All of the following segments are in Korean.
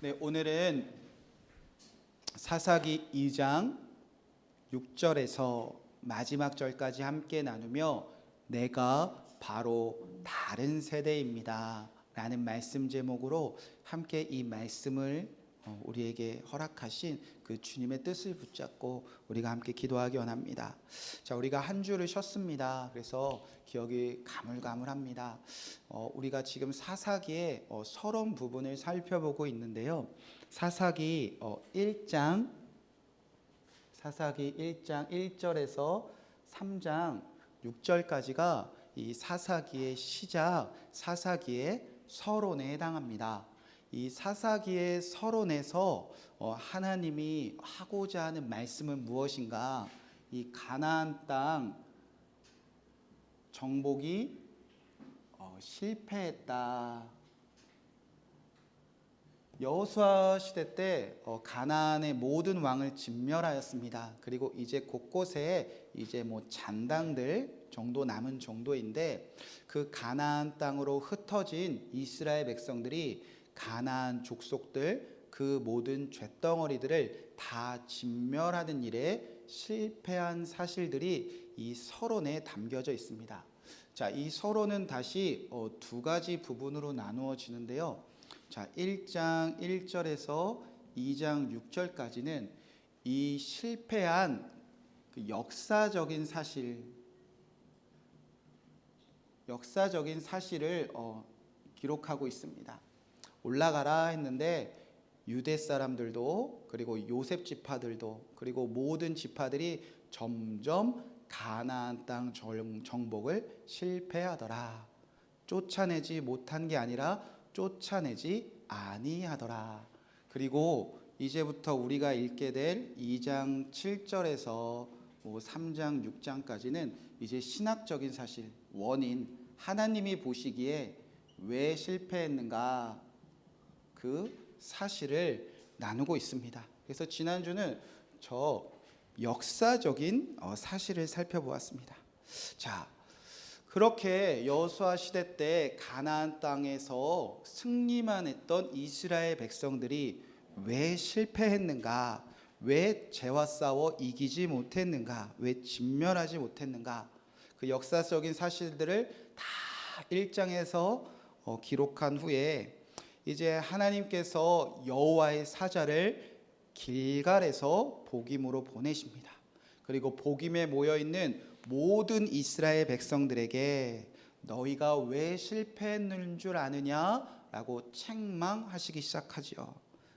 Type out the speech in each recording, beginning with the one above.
네, 오늘은 사사기 2장 6절에서 마지막 절까지 함께 나누며 내가 바로 다른 세대입니다 라는 말씀 제목으로 함께 이 말씀을 우리에게 허락하신 그 주님의 뜻을 붙잡고 우리가 함께 기도하기 원합니다. 자, 우리가 한 주를 쉬었습니다. 그래서 기억이 가물가물합니다. 우리가 지금 사사기의 서론 부분을 살펴보고 있는데요. 사사기 1장 1절에서 3장 6절까지가 이 사사기의 시작, 사사기의 서론에 해당합니다. 이 사사기의 서론에서 하나님이 하고자 하는 말씀은 무엇인가? 이 가나안 땅 정복이 실패했다. 여호수아 시대 때 가나안의 모든 왕을 진멸하였습니다. 그리고 이제 곳곳에 이제 잔당들 정도 남은 정도인데, 그 가나안 땅으로 흩어진 이스라엘 백성들이 가나안 족속들 그 모든 쇳덩어리들을 다 진멸하는 일에 실패한 사실들이 이 서론에 담겨져 있습니다. 자, 이 서론은 다시 두 가지 부분으로 나누어지는데요. 자, 1장 1절에서 2장 6절까지는 이 실패한 그 역사적인 사실을 기록하고 있습니다. 올라가라 했는데 유대 사람들도, 그리고 요셉 지파들도, 그리고 모든 지파들이 점점 가나안 땅 정복을 실패하더라. 쫓아내지 못한 게 아니라 쫓아내지 아니하더라. 그리고 이제부터 우리가 읽게 될 2장 7절에서 3장 6장까지는 이제 신학적인 사실, 원인, 하나님이 보시기에 왜 실패했는가, 그 사실을 나누고 있습니다. 그래서 지난주는 저 역사적인 사실을 살펴보았습니다. 자, 그렇게 여호수아 시대 때 가나안 땅에서 승리만 했던 이스라엘 백성들이 왜 실패했는가, 왜 죄와 싸워 이기지 못했는가, 왜 진멸하지 못했는가, 그 역사적인 사실들을 다 1장에서 기록한 후에 이제 하나님께서 여호와의 사자를 길갈에서 복임으로 보내십니다. 그리고 복임에 모여있는 모든 이스라엘 백성들에게 너희가 왜 실패했는 줄 아느냐라고 책망하시기 시작하지요.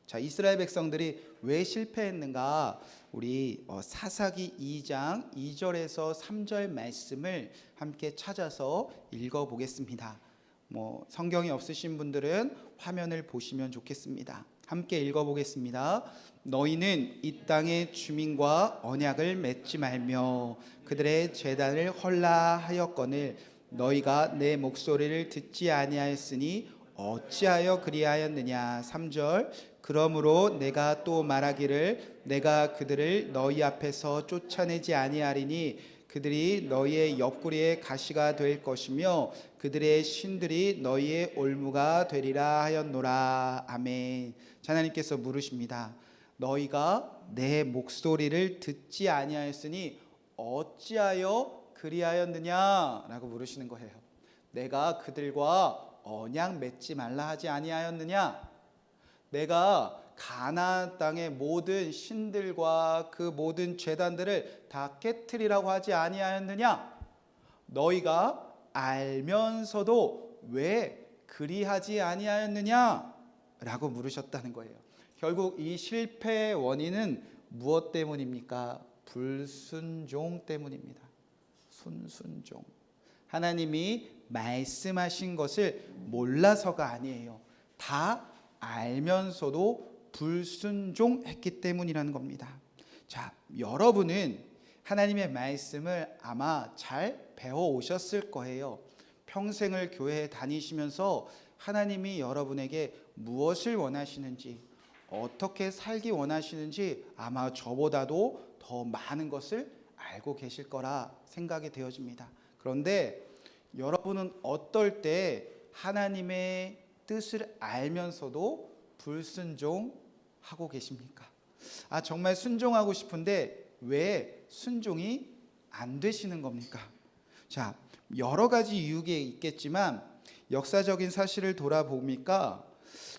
자, 이스라엘 백성들이 왜 실패했는가, 우리 사사기 2장 2절에서 3절 말씀을 함께 찾아서 읽어보겠습니다. 성경이 없으신 분들은 화면을 보시면 좋겠습니다. 함께 읽어보겠습니다. 너희는 이 땅의 주민과 언약을 맺지 말며 그들의 제단을 헐라하였거늘 너희가 내 목소리를 듣지 아니하였으니 어찌하여 그리하였느냐. 3절 그러므로 내가 또 말하기를 내가 그들을 너희 앞에서 쫓아내지 아니하리니 그들이 너희의 옆구리에 가시가 될 것이며 그들의 신들이 너희의 올무가 되리라 하였노라. 아멘. 하나님께서 물으십니다. 너희가 내 목소리를 듣지 아니하였으니 어찌하여 그리하였느냐 라고 물으시는 거예요. 내가 그들과 언약 맺지 말라 하지 아니하였느냐? 내가 가나안 땅의 모든 신들과 그 모든 제단들을 다 깨트리라고 하지 아니하였느냐? 너희가 알면서도 왜 그리하지 아니하였느냐? 라고 물으셨다는 거예요. 결국 이 실패의 원인은 무엇 때문입니까? 불순종 때문입니다. 순순종. 하나님이 말씀하신 것을 몰라서가 아니에요. 다 알면서도 불순종했기 때문이라는 겁니다. 자, 여러분은 하나님의 말씀을 아마 잘 배워 오셨을 거예요. 평생을 교회에 다니시면서 하나님이 여러분에게 무엇을 원하시는지, 어떻게 살기 원하시는지 아마 저보다도 더 많은 것을 알고 계실 거라 생각이 되어집니다. 그런데 여러분은 어떨 때 하나님의 뜻을 알면서도 불순종하고 계십니까? 정말 순종하고 싶은데 왜 순종이 안 되시는 겁니까? 자, 여러 가지 이유가 있겠지만 역사적인 사실을 돌아보니까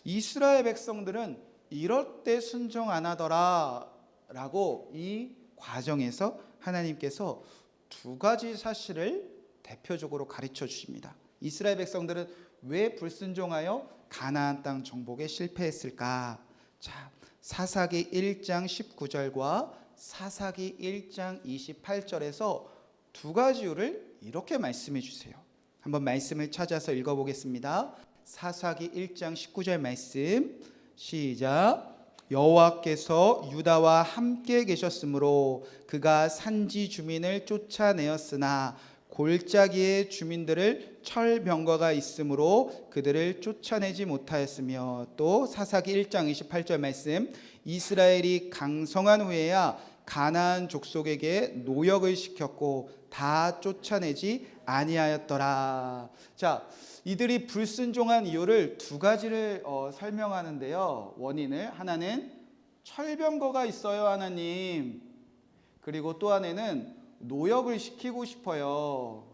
이스라엘 백성들은 이럴 때 순종 안 하더라 라고 이 과정에서 하나님께서 두 가지 사실을 대표적으로 가르쳐 주십니다. 이스라엘 백성들은 왜 불순종하여 가나안 땅 정복에 실패했을까? 자, 사사기 1장 19절과 사사기 1장 28절에서 두 가지 이유를 이렇게 말씀해 주세요. 한번 말씀을 찾아서 읽어보겠습니다. 사사기 1장 19절 말씀 시작. 여호와께서 유다와 함께 계셨으므로 그가 산지 주민을 쫓아내었으나 골짜기의 주민들을 철병거가 있으므로 그들을 쫓아내지 못하였으며, 또 사사기 1장 28절 말씀 이스라엘이 강성한 후에야 가나안 족속에게 노역을 시켰고 다 쫓아내지 아니하였더라. 자, 이들이 불순종한 이유를 두 가지를 설명하는데요. 원인을 하나는 철병거가 있어요 하나님, 그리고 또 하나는 노역을 시키고 싶어요.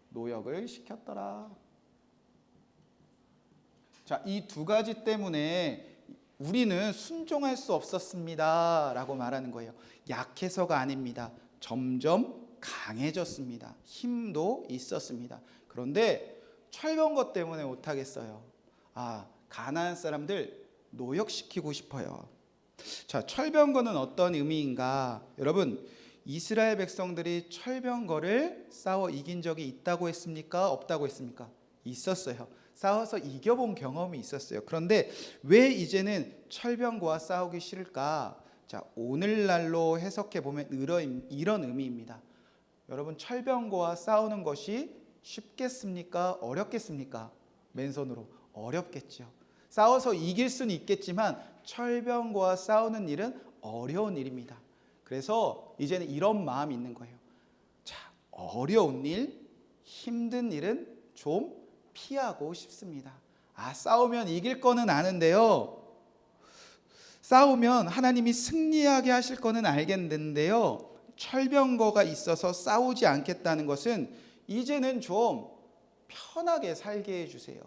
노역을 시켰더라. 자, 이 두 가지 때문에 우리는 순종할 수 없었습니다 라고 말하는 거예요. 약해서가 아닙니다. 점점 강해졌습니다. 힘도 있었습니다. 그런데 철병거 때문에 못하겠어요. 가나안 사람들 노역시키고 싶어요. 자, 철병거는 어떤 의미인가? 여러분, 이스라엘 백성들이 철병거를 싸워 이긴 적이 있다고 했습니까? 없다고 했습니까? 있었어요. 싸워서 이겨본 경험이 있었어요. 그런데 왜 이제는 철병거와 싸우기 싫을까? 자, 오늘날로 해석해 보면 이런 의미입니다. 여러분, 철병거와 싸우는 것이 쉽겠습니까? 어렵겠습니까? 맨손으로 어렵겠죠. 싸워서 이길 수는 있겠지만 철병거와 싸우는 일은 어려운 일입니다. 그래서 이제는 이런 마음이 있는 거예요. 자, 어려운 일, 힘든 일은 좀 피하고 싶습니다. 싸우면 이길 거는 아는데요. 싸우면 하나님이 승리하게 하실 거는 알겠는데요. 철병거가 있어서 싸우지 않겠다는 것은 이제는 좀 편하게 살게 해주세요.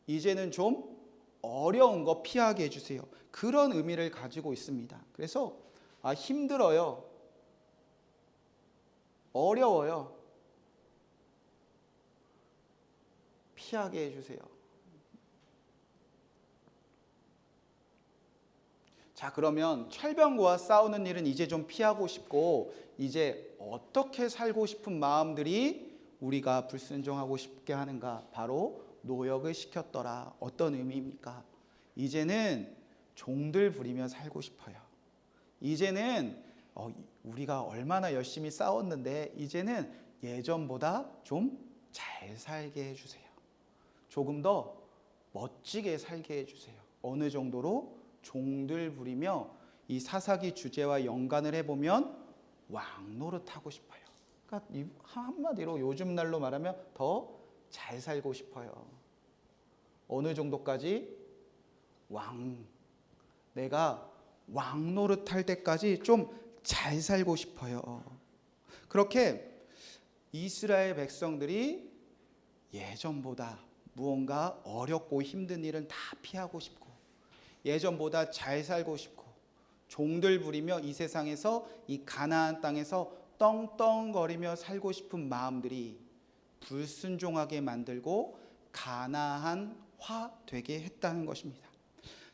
이제는 좀 어려운 거 피하게 해주세요. 그런 의미를 가지고 있습니다. 그래서 힘들어요. 어려워요. 피하게 해주세요. 자, 그러면 철병거와 싸우는 일은 이제 좀 피하고 싶고, 이제 어떻게 살고 싶은 마음들이 우리가 불순종하고 싶게 하는가? 바로 노역을 시켰더라. 어떤 의미입니까? 이제는 종들 부리며 살고 싶어요. 이제는 우리가 얼마나 열심히 싸웠는데 이제는 예전보다 좀 잘 살게 해주세요. 조금 더 멋지게 살게 해주세요. 어느 정도로? 종들 부리며 이 사사기 주제와 연관을 해보면 왕 노릇하고 싶어요. 그러니까 한마디로 요즘 날로 말하면 더 잘 살고 싶어요. 어느 정도까지? 내가 왕 노릇할 때까지 좀 잘 살고 싶어요. 그렇게 이스라엘 백성들이 예전보다 무언가 어렵고 힘든 일은 다 피하고 싶고, 예전보다 잘 살고 싶고, 종들 부리며 이 세상에서 이 가나안 땅에서 떵떵거리며 살고 싶은 마음들이 불순종하게 만들고 가나안화 되게 했다는 것입니다.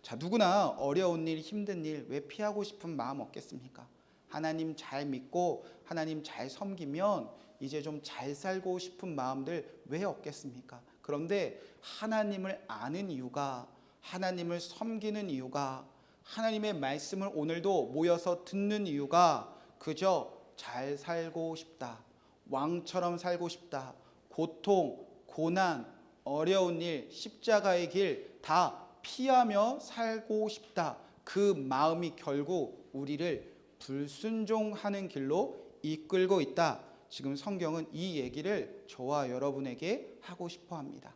자, 누구나 어려운 일, 힘든 일 왜 피하고 싶은 마음 없겠습니까? 하나님 잘 믿고 하나님 잘 섬기면 이제 좀 잘 살고 싶은 마음들 왜 없겠습니까? 그런데 하나님을 아는 이유가, 하나님을 섬기는 이유가, 하나님의 말씀을 오늘도 모여서 듣는 이유가 그저 잘 살고 싶다, 왕처럼 살고 싶다, 고통, 고난, 어려운 일, 십자가의 길 다 피하며 살고 싶다, 그 마음이 결국 우리를 불순종하는 길로 이끌고 있다. 지금 성경은 이 얘기를 저와 여러분에게 하고 싶어 합니다.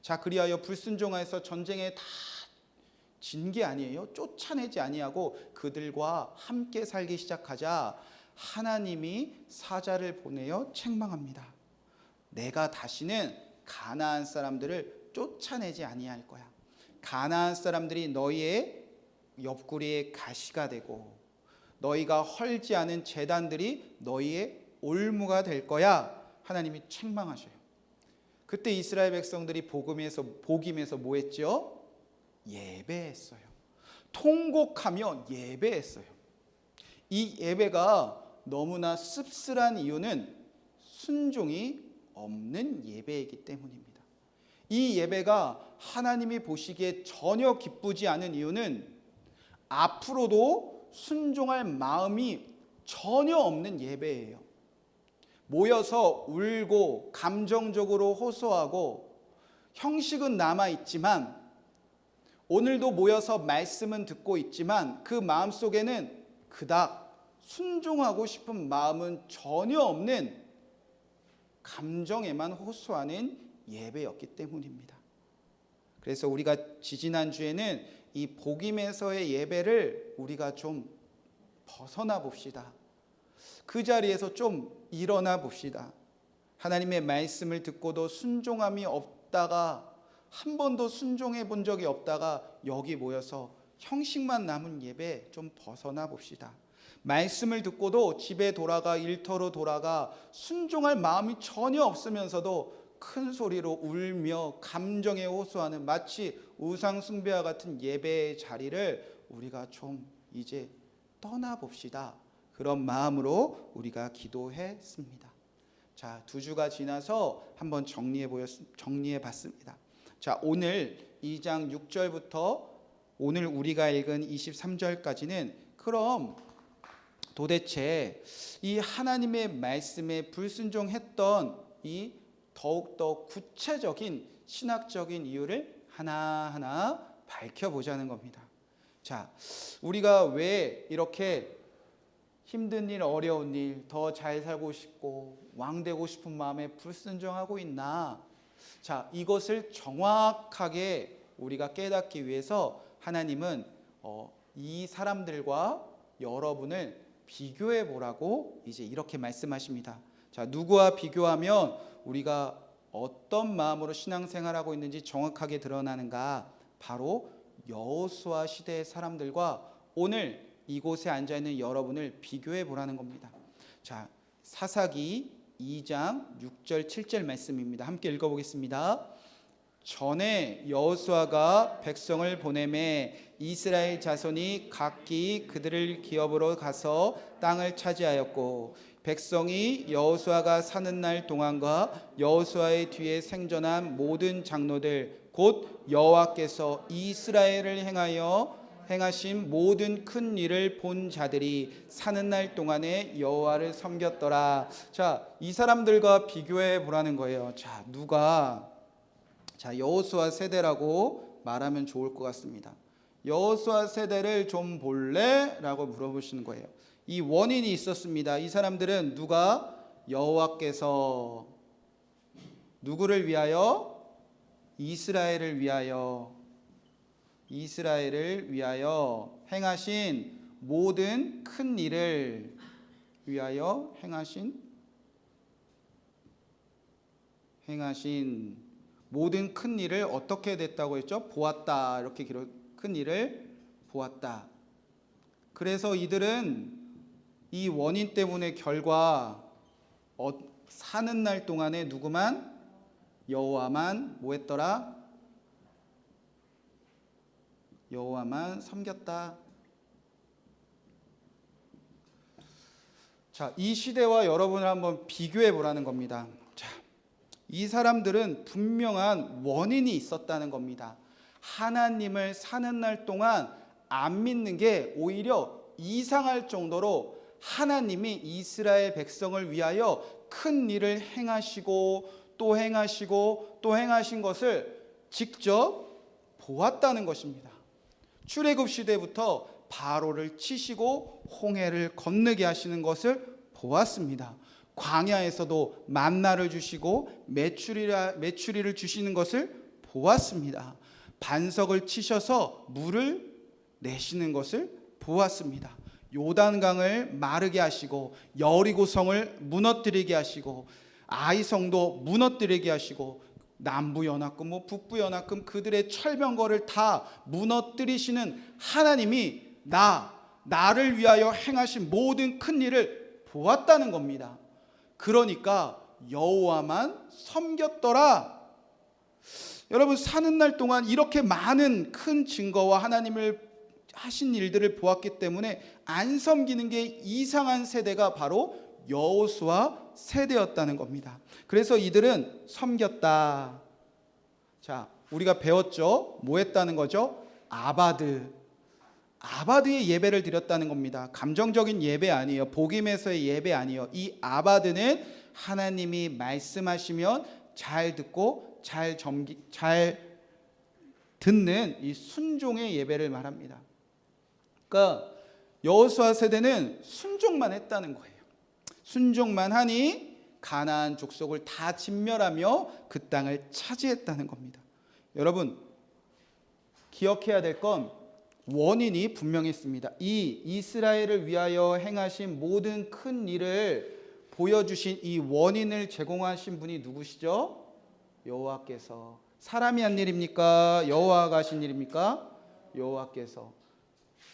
자, 그리하여 불순종하여서 전쟁에 다 진 게 아니에요. 쫓아내지 아니하고 그들과 함께 살기 시작하자 하나님이 사자를 보내어 책망합니다. 내가 다시는 가나안 사람들을 쫓아내지 아니할 거야. 가나안 사람들이 너희의 옆구리에 가시가 되고 너희가 헐지 않은 제단들이 너희의 올무가 될 거야. 하나님이 책망하셔요. 그때 이스라엘 백성들이 복임에서 뭐 했죠? 예배했어요. 통곡하며 예배했어요. 이 예배가 너무나 씁쓸한 이유는 순종이 없는 예배이기 때문입니다. 이 예배가 하나님이 보시기에 전혀 기쁘지 않은 이유는 앞으로도 순종할 마음이 전혀 없는 예배예요. 모여서 울고 감정적으로 호소하고 형식은 남아있지만 오늘도 모여서 말씀은 듣고 있지만 그 마음속에는 그닥 순종하고 싶은 마음은 전혀 없는 감정에만 호소하는 예배였기 때문입니다. 그래서 우리가 지지난주에는 이 복임에서의 예배를 우리가 좀 벗어나 봅시다. 그 자리에서 좀 일어나 봅시다. 하나님의 말씀을 듣고도 순종함이 없다가 한 번도 순종해 본 적이 없다가 여기 모여서 형식만 남은 예배 좀 벗어나 봅시다. 말씀을 듣고도 집에 돌아가 일터로 돌아가 순종할 마음이 전혀 없으면서도 큰 소리로 울며 감정에 호소하는 마치 우상 숭배와 같은 예배의 자리를 우리가 좀 이제 떠나봅시다. 그런 마음으로 우리가 기도했습니다. 자, 2주가 지나서 한번 정리해 봤습니다. 자, 오늘 2장 6절부터 오늘 우리가 읽은 23절까지는 그럼 도대체 이 하나님의 말씀에 불순종했던 이 더욱더 구체적인 신학적인 이유를 하나하나 밝혀보자는 겁니다. 자, 우리가 왜 이렇게 힘든 일, 어려운 일, 더 잘 살고 싶고 왕되고 싶은 마음에 불순종하고 있나? 자, 이것을 정확하게 우리가 깨닫기 위해서 하나님은 이 사람들과 여러분을 비교해 보라고 이제 이렇게 말씀하십니다. 자, 누구와 비교하면 우리가 어떤 마음으로 신앙생활하고 있는지 정확하게 드러나는가? 바로 여호수아 시대의 사람들과 오늘 이곳에 앉아 있는 여러분을 비교해 보라는 겁니다. 자, 사사기 2장 6절 7절 말씀입니다. 함께 읽어보겠습니다. 전에 여호수아가 백성을 보내매 이스라엘 자손이 각기 그들을 기업으로 가서 땅을 차지하였고 백성이 여호수아가 사는 날 동안과 여호수아의 뒤에 생존한 모든 장로들 곧 여호와께서 이스라엘을 행하신 모든 큰 일을 본 자들이 사는 날 동안에 여호와를 섬겼더라. 자, 이 사람들과 비교해 보라는 거예요. 자, 여호수아 세대라고 말하면 좋을 것 같습니다. 여호수아 세대를 좀 볼래? 라고 물어보시는 거예요. 이 원인이 있었습니다. 이 사람들은 여호와께서 누구를 위하여? 이스라엘을 위하여 행하신 모든 큰 일을 위하여 행하신 모든 큰 일을 어떻게 됐다고 했죠? 보았다. 이렇게 큰 일을 보았다. 그래서 이들은 이 원인 때문에 결과 사는 날 동안에 누구만? 여호와만 뭐 했더라? 여호와만 섬겼다. 자, 이 시대와 여러분을 한번 비교해 보라는 겁니다. 자, 이 사람들은 분명한 원인이 있었다는 겁니다. 하나님을 사는 날 동안 안 믿는 게 오히려 이상할 정도로 하나님이 이스라엘 백성을 위하여 큰 일을 행하시고 또 행하신 것을 직접 보았다는 것입니다. 출애굽 시대부터 바로를 치시고 홍해를 건너게 하시는 것을 보았습니다. 광야에서도 만나를 주시고 메추리를 주시는 것을 보았습니다. 반석을 치셔서 물을 내시는 것을 보았습니다. 요단강을 마르게 하시고 여리고성을 무너뜨리게 하시고 아이성도 무너뜨리게 하시고 남부연합금, 북부연합금 그들의 철병거를 다 무너뜨리시는 하나님이 나를 위하여 행하신 모든 큰 일을 보았다는 겁니다. 그러니까 여호와만 섬겼더라. 여러분, 사는 날 동안 이렇게 많은 큰 증거와 하나님을 하신 일들을 보았기 때문에 안 섬기는 게 이상한 세대가 바로 여호수아 세대였다는 겁니다. 그래서 이들은 섬겼다. 자, 우리가 배웠죠? 뭐 했다는 거죠? 아바드의 예배를 드렸다는 겁니다. 감정적인 예배 아니에요. 복임에서의 예배 아니에요. 이 아바드는 하나님이 말씀하시면 잘 듣고 잘 듣는 이 순종의 예배를 말합니다. 그러니까 여호수아 세대는 순종만 했다는 거예요. 순종만 하니 가나안 족속을 다 진멸하며 그 땅을 차지했다는 겁니다. 여러분, 기억해야 될 건 원인이 분명했습니다. 이 이스라엘을 위하여 행하신 모든 큰 일을 보여주신 이 원인을 제공하신 분이 누구시죠? 여호와께서. 사람이 한 일입니까? 여호와가 하신 일입니까?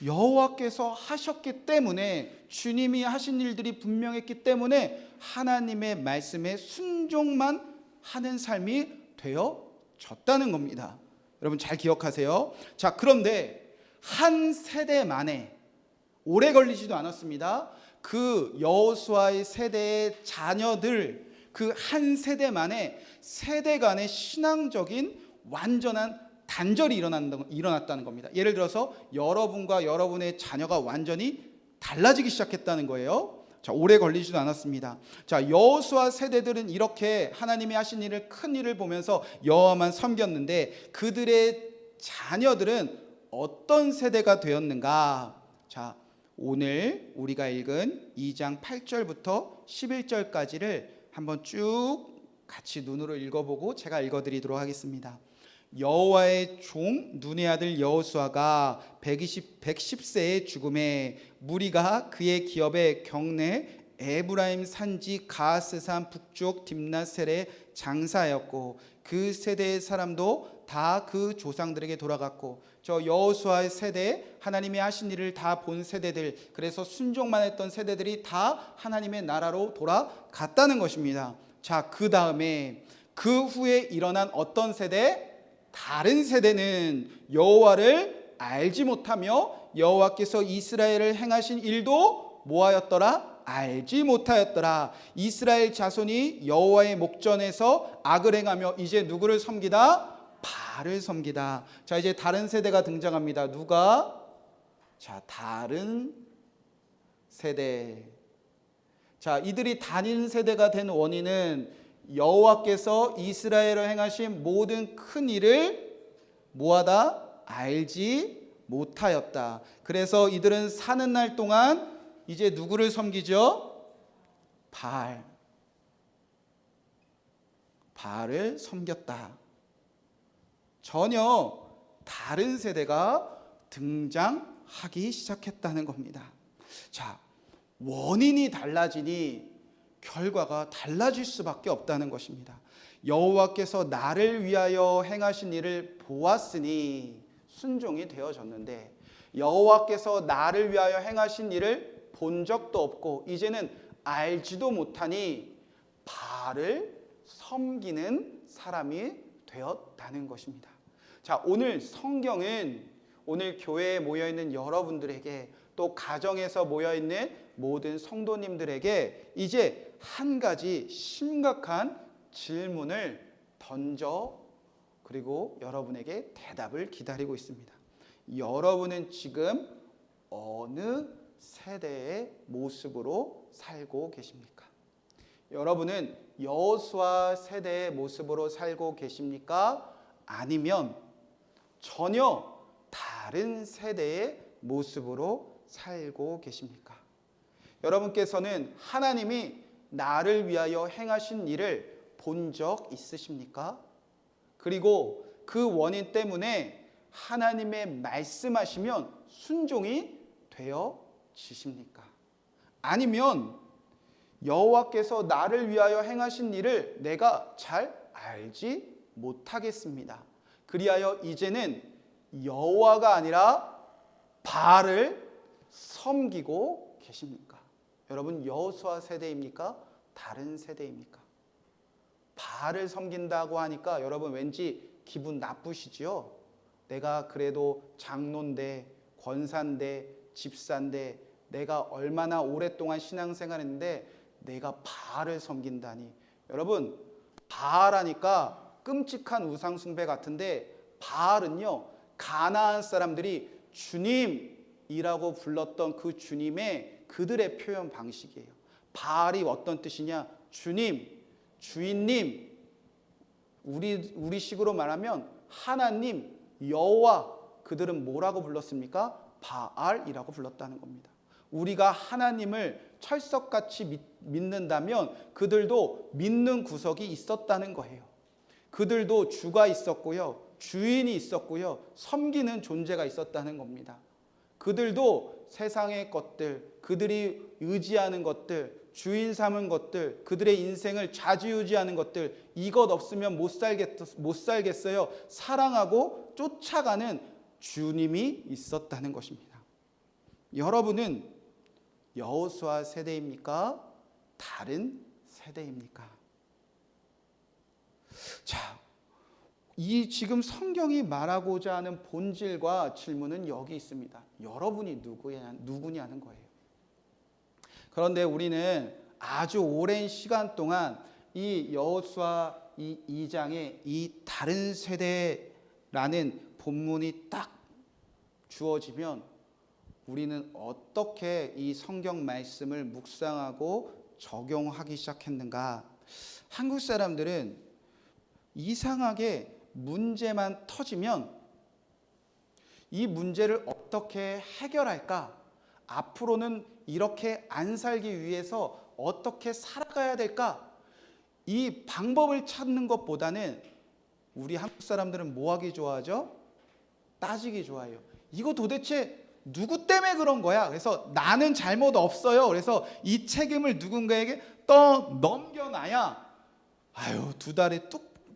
여호와께서 하셨기 때문에, 주님이 하신 일들이 분명했기 때문에 하나님의 말씀에 순종만 하는 삶이 되어졌다는 겁니다. 여러분 잘 기억하세요. 자, 그런데 한 세대 만에, 오래 걸리지도 않았습니다. 그 여호수아의 세대의 자녀들, 그 한 세대 만에 세대 간의 신앙적인 완전한 단절이 일어났다는 겁니다. 예를 들어서 여러분과 여러분의 자녀가 완전히 달라지기 시작했다는 거예요. 자, 오래 걸리지도 않았습니다. 자, 여호수아 세대들은 이렇게 하나님이 하신 일을, 큰 일을 보면서 여호와만 섬겼는데 그들의 자녀들은 어떤 세대가 되었는가? 자, 오늘 우리가 읽은 2장 8절부터 11절까지를 한번 쭉 같이 눈으로 읽어보고 제가 읽어드리도록 하겠습니다. 여호와의 종 눈의 아들 여호수아가 110세의 죽음에 무리가 그의 기업의 경내 에브라임 산지 가스산 북쪽 딥나셀에 장사하였고 그 세대의 사람도 다 그 조상들에게 돌아갔고, 저 여호수아의 세대, 하나님이 하신 일을 다 본 세대들, 그래서 순종만 했던 세대들이 다 하나님의 나라로 돌아갔다는 것입니다. 자, 그 다음에 그 후에 일어난 어떤 세대? 다른 세대는 여호와를 알지 못하며 여호와께서 이스라엘을 행하신 일도 뭐하였더라? 알지 못하였더라. 이스라엘 자손이 여호와의 목전에서 악을 행하며 이제 누구를 섬기다? 바알을 섬기다. 자, 이제 다른 세대가 등장합니다. 누가? 자, 다른 세대. 자, 이들이 다른 세대가 된 원인은 여호와께서 이스라엘을 행하신 모든 큰 일을 뭐하다? 알지 못하였다. 그래서 이들은 사는 날 동안 이제 누구를 섬기죠? 바알을 섬겼다. 전혀 다른 세대가 등장하기 시작했다는 겁니다. 자, 원인이 달라지니 결과가 달라질 수밖에 없다는 것입니다. 여호와께서 나를 위하여 행하신 일을 보았으니 순종이 되어졌는데, 여호와께서 나를 위하여 행하신 일을 본 적도 없고 이제는 알지도 못하니 바알을 섬기는 사람이 되었다는 것입니다. 자, 오늘 성경은 오늘 교회에 모여있는 여러분들에게, 또 가정에서 모여있는 모든 성도님들에게 이제 한 가지 심각한 질문을 던져, 그리고 여러분에게 대답을 기다리고 있습니다. 여러분은 지금 어느 세대의 모습으로 살고 계십니까? 여러분은 여호수아 세대의 모습으로 살고 계십니까? 아니면 전혀 다른 세대의 모습으로 살고 계십니까? 여러분께서는 하나님이 나를 위하여 행하신 일을 본 적 있으십니까? 그리고 그 원인 때문에 하나님의 말씀하시면 순종이 되어지십니까? 아니면 여호와께서 나를 위하여 행하신 일을 내가 잘 알지 못하겠습니다. 그리하여 이제는 여호와가 아니라 바알을 섬기고 계십니까? 여러분, 여호수아 세대입니까? 다른 세대입니까? 바알을 섬긴다고 하니까 여러분 왠지 기분 나쁘시지요? 내가 그래도 장로인데, 권사인데, 집사인데, 내가 얼마나 오랫동안 신앙생활했는데 내가 바알을 섬긴다니. 여러분, 바알하니까 끔찍한 우상숭배 같은데, 바알은요, 가나안 사람들이 주님이라고 불렀던 그 주님의 그들의 표현 방식이에요. 바알이 어떤 뜻이냐? 주님, 주인님, 우리식으로 말하면 하나님, 여호와. 그들은 뭐라고 불렀습니까? 바알이라고 불렀다는 겁니다. 우리가 하나님을 철석같이 믿는다면 그들도 믿는 구석이 있었다는 거예요. 그들도 주가 있었고요, 주인이 있었고요, 섬기는 존재가 있었다는 겁니다. 그들도 세상의 것들, 그들이 의지하는 것들, 주인 삼은 것들, 그들의 인생을 좌지우지하는 것들, 이것 없으면 못 살겠어요. 사랑하고 쫓아가는 주님이 있었다는 것입니다. 여러분은 여호수아 세대입니까? 다른 세대입니까? 자, 이 지금 성경이 말하고자 하는 본질과 질문은 여기 있습니다. 여러분이 누구냐는 거예요. 그런데 우리는 아주 오랜 시간 동안 이 여호수아 이 2장에 이 다른 세대라는 본문이 딱 주어지면 우리는 어떻게 이 성경 말씀을 묵상하고 적용하기 시작했는가? 한국 사람들은 이상하게 문제만 터지면 이 문제를 어떻게 해결할까? 앞으로는 이렇게 안 살기 위해서 어떻게 살아가야 될까? 이 방법을 찾는 것보다는 우리 한국 사람들은 뭐 하기 좋아하죠? 따지기 좋아해요. 이거 도대체 누구 때문에 그런 거야? 그래서 나는 잘못 없어요. 그래서 이 책임을 누군가에게 떠 넘겨놔야 두 다리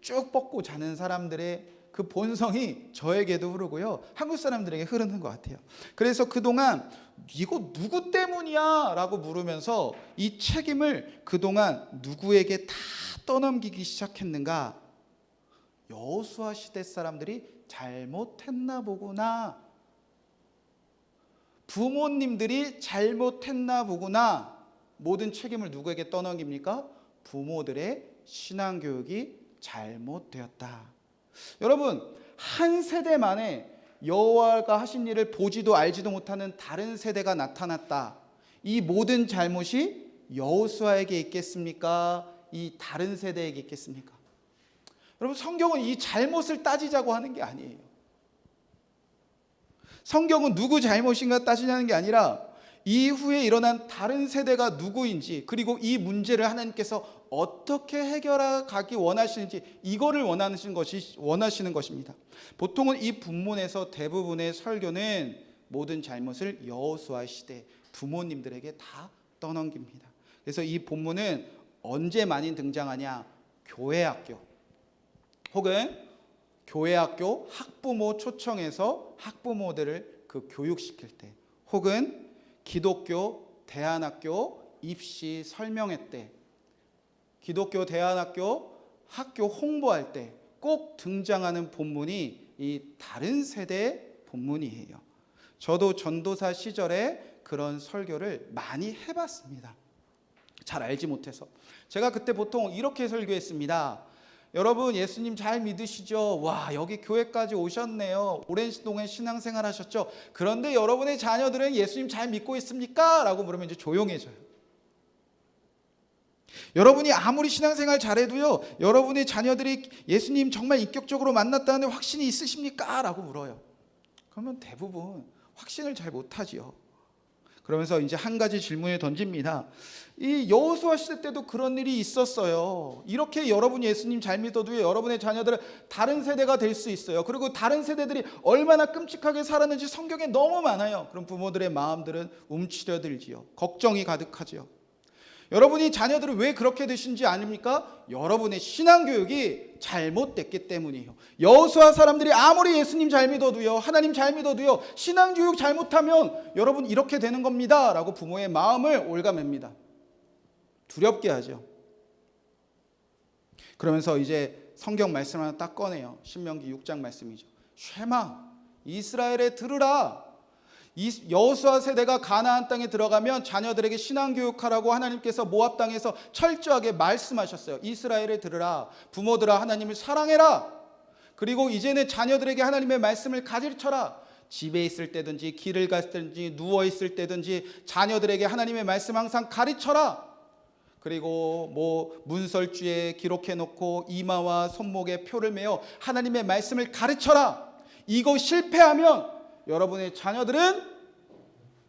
쭉 뻗고 자는 사람들의 그 본성이 저에게도 흐르고요, 한국 사람들에게 흐르는 것 같아요. 그래서 그동안 이거 누구 때문이야? 라고 물으면서 이 책임을 그동안 누구에게 다 떠넘기기 시작했는가? 여호수아 시대 사람들이 잘못했나 보구나. 부모님들이 잘못했나 보구나. 모든 책임을 누구에게 떠넘깁니까? 부모들의 신앙교육이 잘못되었다. 여러분, 한 세대 만에 여호와가 하신 일을 보지도 알지도 못하는 다른 세대가 나타났다. 이 모든 잘못이 여호수아에게 있겠습니까? 이 다른 세대에게 있겠습니까? 여러분, 성경은 이 잘못을 따지자고 하는 게 아니에요. 성경은 누구 잘못인가 따지자는 게 아니라 이후에 일어난 다른 세대가 누구인지, 그리고 이 문제를 하나님께서 어떻게 해결하기 원하시는지, 이거를 원하시는 것입니다. 보통은 이 본문에서 대부분의 설교는 모든 잘못을 여호수아 시대 부모님들에게 다 떠넘깁니다. 그래서 이 본문은 언제 많이 등장하냐? 교회학교 혹은 교회학교 학부모 초청해서 학부모들을 그 교육시킬 때, 혹은 기독교 대안학교 입시 설명회 때, 기독교 대안학교 학교 홍보할 때 꼭 등장하는 본문이 이 다른 세대의 본문이에요. 저도 전도사 시절에 그런 설교를 많이 해봤습니다. 잘 알지 못해서. 제가 그때 보통 이렇게 설교했습니다. 여러분, 예수님 잘 믿으시죠? 와, 여기 교회까지 오셨네요. 오랜 동안 신앙생활 하셨죠? 그런데 여러분의 자녀들은 예수님 잘 믿고 있습니까? 라고 물으면 이제 조용해져요. 여러분이 아무리 신앙생활 잘해도요, 여러분의 자녀들이 예수님 정말 인격적으로 만났다는 확신이 있으십니까? 라고 물어요. 그러면 대부분 확신을 잘 못하지요. 그러면서 이제 한 가지 질문을 던집니다. 이 여호수아 시대 때도 그런 일이 있었어요. 이렇게 여러분이 예수님 잘 믿어도요, 여러분의 자녀들은 다른 세대가 될 수 있어요. 그리고 다른 세대들이 얼마나 끔찍하게 살았는지 성경에 너무 많아요. 그럼 부모들의 마음들은 움츠려들지요. 걱정이 가득하죠. 여러분이 자녀들을 왜 그렇게 되신지 아닙니까? 여러분의 신앙교육이 잘못됐기 때문이에요. 여호수아 사람들이 아무리 예수님 잘 믿어도요, 하나님 잘 믿어도요, 신앙교육 잘못하면 여러분 이렇게 되는 겁니다 라고 부모의 마음을 올가맵니다. 두렵게 하죠. 그러면서 이제 성경 말씀 하나 딱 꺼내요. 신명기 6장 말씀이죠. 쉐마 이스라엘에 들으라. 여호수아 세대가 가나안 땅에 들어가면 자녀들에게 신앙교육하라고 하나님께서 모압 땅에서 철저하게 말씀하셨어요. 이스라엘에 들으라. 부모들아 하나님을 사랑해라. 그리고 이제는 자녀들에게 하나님의 말씀을 가르쳐라. 집에 있을 때든지 길을 갔을 때든지 누워 있을 때든지 자녀들에게 하나님의 말씀 항상 가르쳐라. 그리고 문설주에 기록해 놓고 이마와 손목에 표를 매어 하나님의 말씀을 가르쳐라. 이거 실패하면 여러분의 자녀들은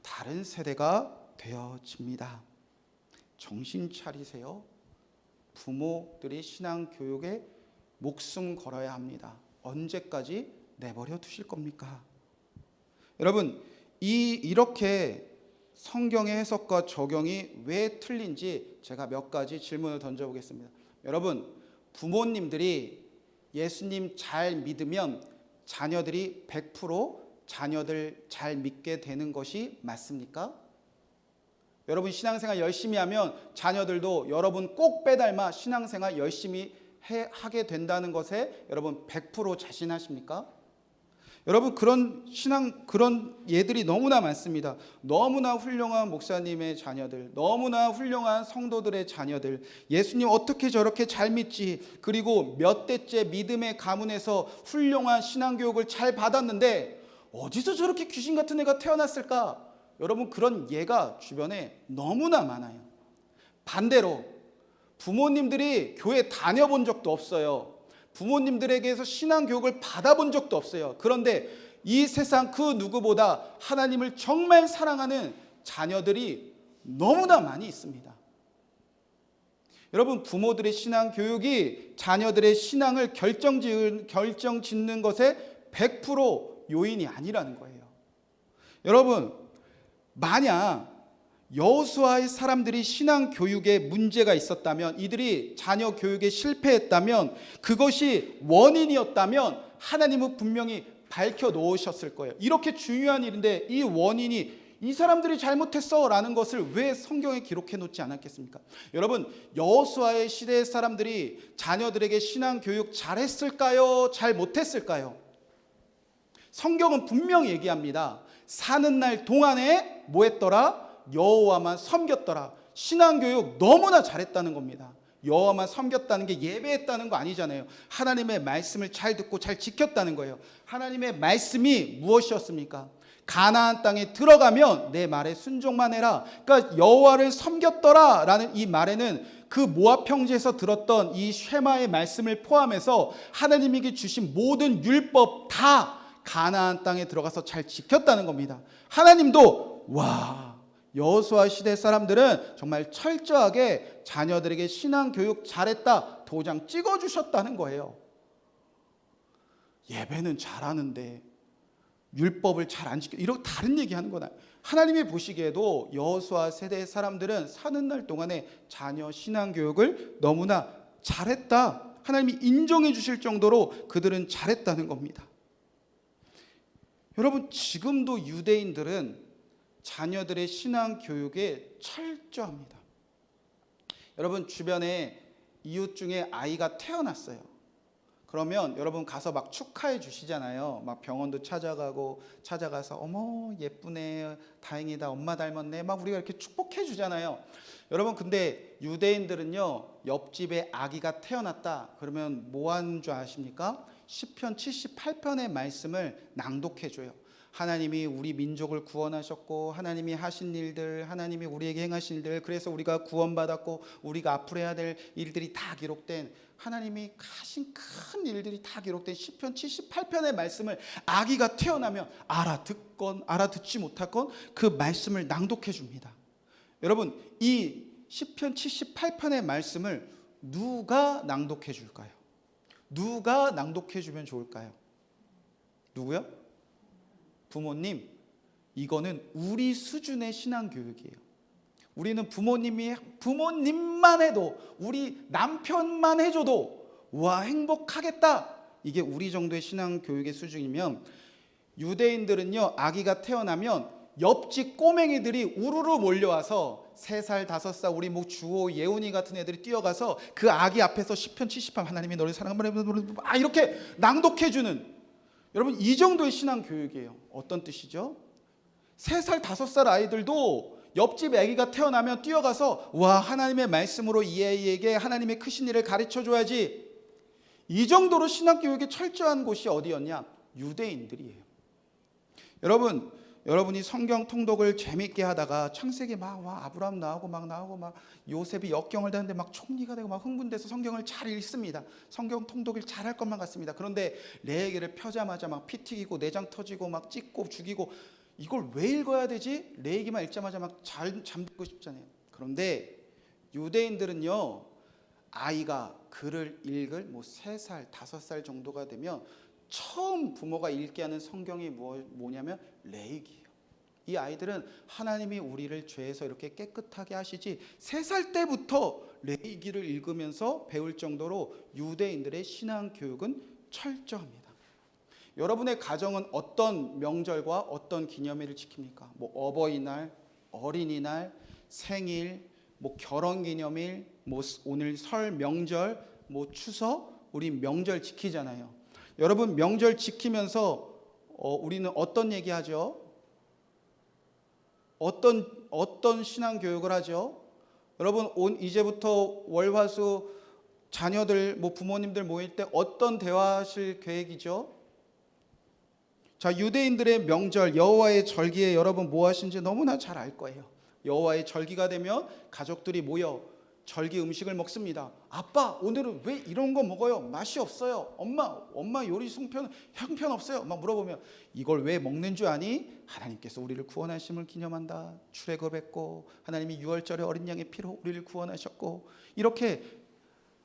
다른 세대가 되어집니다. 정신 차리세요. 부모들이 신앙교육에 목숨 걸어야 합니다. 언제까지 내버려 두실 겁니까? 여러분, 이렇게 성경의 해석과 적용이 왜 틀린지 제가 몇 가지 질문을 던져보겠습니다. 여러분, 부모님들이 예수님 잘 믿으면 자녀들이 100% 자녀들 잘 믿게 되는 것이 맞습니까? 여러분 신앙생활 열심히 하면 자녀들도 여러분 꼭 빼닮아 신앙생활 열심히 하게 된다는 것에 여러분 100% 자신하십니까? 여러분 그런 예들이 너무나 많습니다. 너무나 훌륭한 목사님의 자녀들, 너무나 훌륭한 성도들의 자녀들, 예수님 어떻게 저렇게 잘 믿지? 그리고 몇 대째 믿음의 가문에서 훌륭한 신앙교육을 잘 받았는데 어디서 저렇게 귀신 같은 애가 태어났을까? 여러분 그런 예가 주변에 너무나 많아요. 반대로 부모님들이 교회 다녀본 적도 없어요. 부모님들에게서 신앙교육을 받아본 적도 없어요. 그런데 이 세상 그 누구보다 하나님을 정말 사랑하는 자녀들이 너무나 많이 있습니다. 여러분 부모들의 신앙교육이 자녀들의 신앙을 결정짓는 것에 100% 요인이 아니라는 거예요. 여러분 만약 여호수아의 사람들이 신앙 교육에 문제가 있었다면, 이들이 자녀 교육에 실패했다면, 그것이 원인이었다면 하나님은 분명히 밝혀 놓으셨을 거예요. 이렇게 중요한 일인데 이 원인이 이 사람들이 잘못했어 라는 것을 왜 성경에 기록해 놓지 않았겠습니까? 여러분 여호수아의 시대의 사람들이 자녀들에게 신앙 교육 잘했을까요? 잘 못했을까요? 성경은 분명히 얘기합니다. 사는 날 동안에 뭐 했더라? 여호와만 섬겼더라. 신앙교육 너무나 잘했다는 겁니다. 여호와만 섬겼다는 게 예배했다는 거 아니잖아요. 하나님의 말씀을 잘 듣고 잘 지켰다는 거예요. 하나님의 말씀이 무엇이었습니까? 가나안 땅에 들어가면 내 말에 순종만 해라. 그러니까 여호와를 섬겼더라 라는 이 말에는 그 모압 평지에서 들었던 이 쉐마의 말씀을 포함해서 하나님에게 주신 모든 율법 다 가나안 땅에 들어가서 잘 지켰다는 겁니다. 하나님도 여호수아 시대 사람들은 정말 철저하게 자녀들에게 신앙 교육 잘했다 도장 찍어주셨다는 거예요. 예배는 잘하는데 율법을 잘 안 지켜, 이런 다른 얘기하는 거나. 하나님이 보시기에도 여호수아 세대의 사람들은 사는 날 동안에 자녀 신앙 교육을 너무나 잘했다, 하나님이 인정해 주실 정도로 그들은 잘했다는 겁니다. 여러분 지금도 유대인들은 자녀들의 신앙 교육에 철저합니다. 여러분 주변에 이웃 중에 아이가 태어났어요. 그러면 여러분 가서 막 축하해 주시잖아요. 막 병원도 찾아가서 어머 예쁘네, 다행이다, 엄마 닮았네, 막 우리가 이렇게 축복해 주잖아요. 여러분 근데 유대인들은요, 옆집에 아기가 태어났다 그러면 뭐 하는 줄 아십니까? 시편 78편의 말씀을 낭독해 줘요. 하나님이 우리 민족을 구원하셨고 하나님이 하신 일들, 하나님이 우리에게 행하신 일들, 그래서 우리가 구원받았고 우리가 앞으로 해야 될 일들이 다 기록된, 하나님이 하신 큰 일들이 다 기록된 시편 78편의 말씀을 아기가 태어나면 알아듣고 알아듣건 알아듣지 못하건 그 말씀을 낭독해 줍니다. 여러분, 이 시편 78편의 말씀을 누가 낭독해 줄까요? 누가 낭독해 주면 좋을까요? 누구요? 부모님. 이거는 우리 수준의 신앙교육이에요. 우리는 부모님만 해도, 우리 남편만 해줘도 와, 행복하겠다. 이게 우리 정도의 신앙교육의 수준이면, 유대인들은요, 아기가 태어나면 옆집 꼬맹이들이 우르르 몰려와서 3살, 5살 우리 뭐 주호, 예훈이 같은 애들이 뛰어가서 그 아기 앞에서 시편 70편 하나님이 너를 사랑하는 이렇게 낭독해주는, 여러분, 이 정도의 신앙교육이에요. 어떤 뜻이죠? 3살, 5살 아이들도 옆집 아기가 태어나면 뛰어가서 와, 하나님의 말씀으로 이 아이에게 하나님의 크신 일을 가르쳐줘야지. 이 정도로 신앙교육이 철저한 곳이 어디였냐? 유대인들이에요. 여러분이 성경 통독을 재밌게 하다가 창세기 막 아브라함 나오고 막 요셉이 역경을 당하는데 막 총리가 되고 막 흥분돼서 성경을 잘 읽습니다. 성경 통독을 잘할 것만 같습니다. 그런데 레위기를 펴자마자 막 피 튀기고 내장 터지고 막 찢고 죽이고, 이걸 왜 읽어야 되지? 레위기만 읽자마자 막 잠들고 싶잖아요. 그런데 유대인들은요, 아이가 글을 읽을 3살, 5살 정도가 되면 처음 부모가 읽게 하는 성경이 뭐냐면 레위기예요. 이 아이들은 하나님이 우리를 죄에서 이렇게 깨끗하게 하시지, 3살 때부터 레위기를 읽으면서 배울 정도로 유대인들의 신앙 교육은 철저합니다. 여러분의 가정은 어떤 명절과 어떤 기념일을 지킵니까? 뭐 어버이날, 어린이날, 생일, 뭐 결혼기념일, 뭐 오늘 설 명절, 뭐 추석, 우리 명절 지키잖아요. 여러분, 명절 지키면서 우리는 어떤 얘기하죠? 어떤 신앙 교육을 하죠? 여러분, 이제부터 월화수 자녀들, 뭐 부모님들 모일 때 어떤 대화하실 계획이죠? 자, 유대인들의 명절 여호와의 절기에 여러분 뭐 하신지 너무나 잘 알 거예요. 여호와의 절기가 되면 가족들이 모여 절기 음식을 먹습니다. 아빠, 오늘은 왜 이런 거 먹어요? 맛이 없어요. 엄마 요리 형편없어요. 막 물어보면 이걸 왜 먹는 줄 아니? 하나님께서 우리를 구원하심을 기념한다. 출애굽했고 하나님이 유월절에 어린 양의 피로 우리를 구원하셨고, 이렇게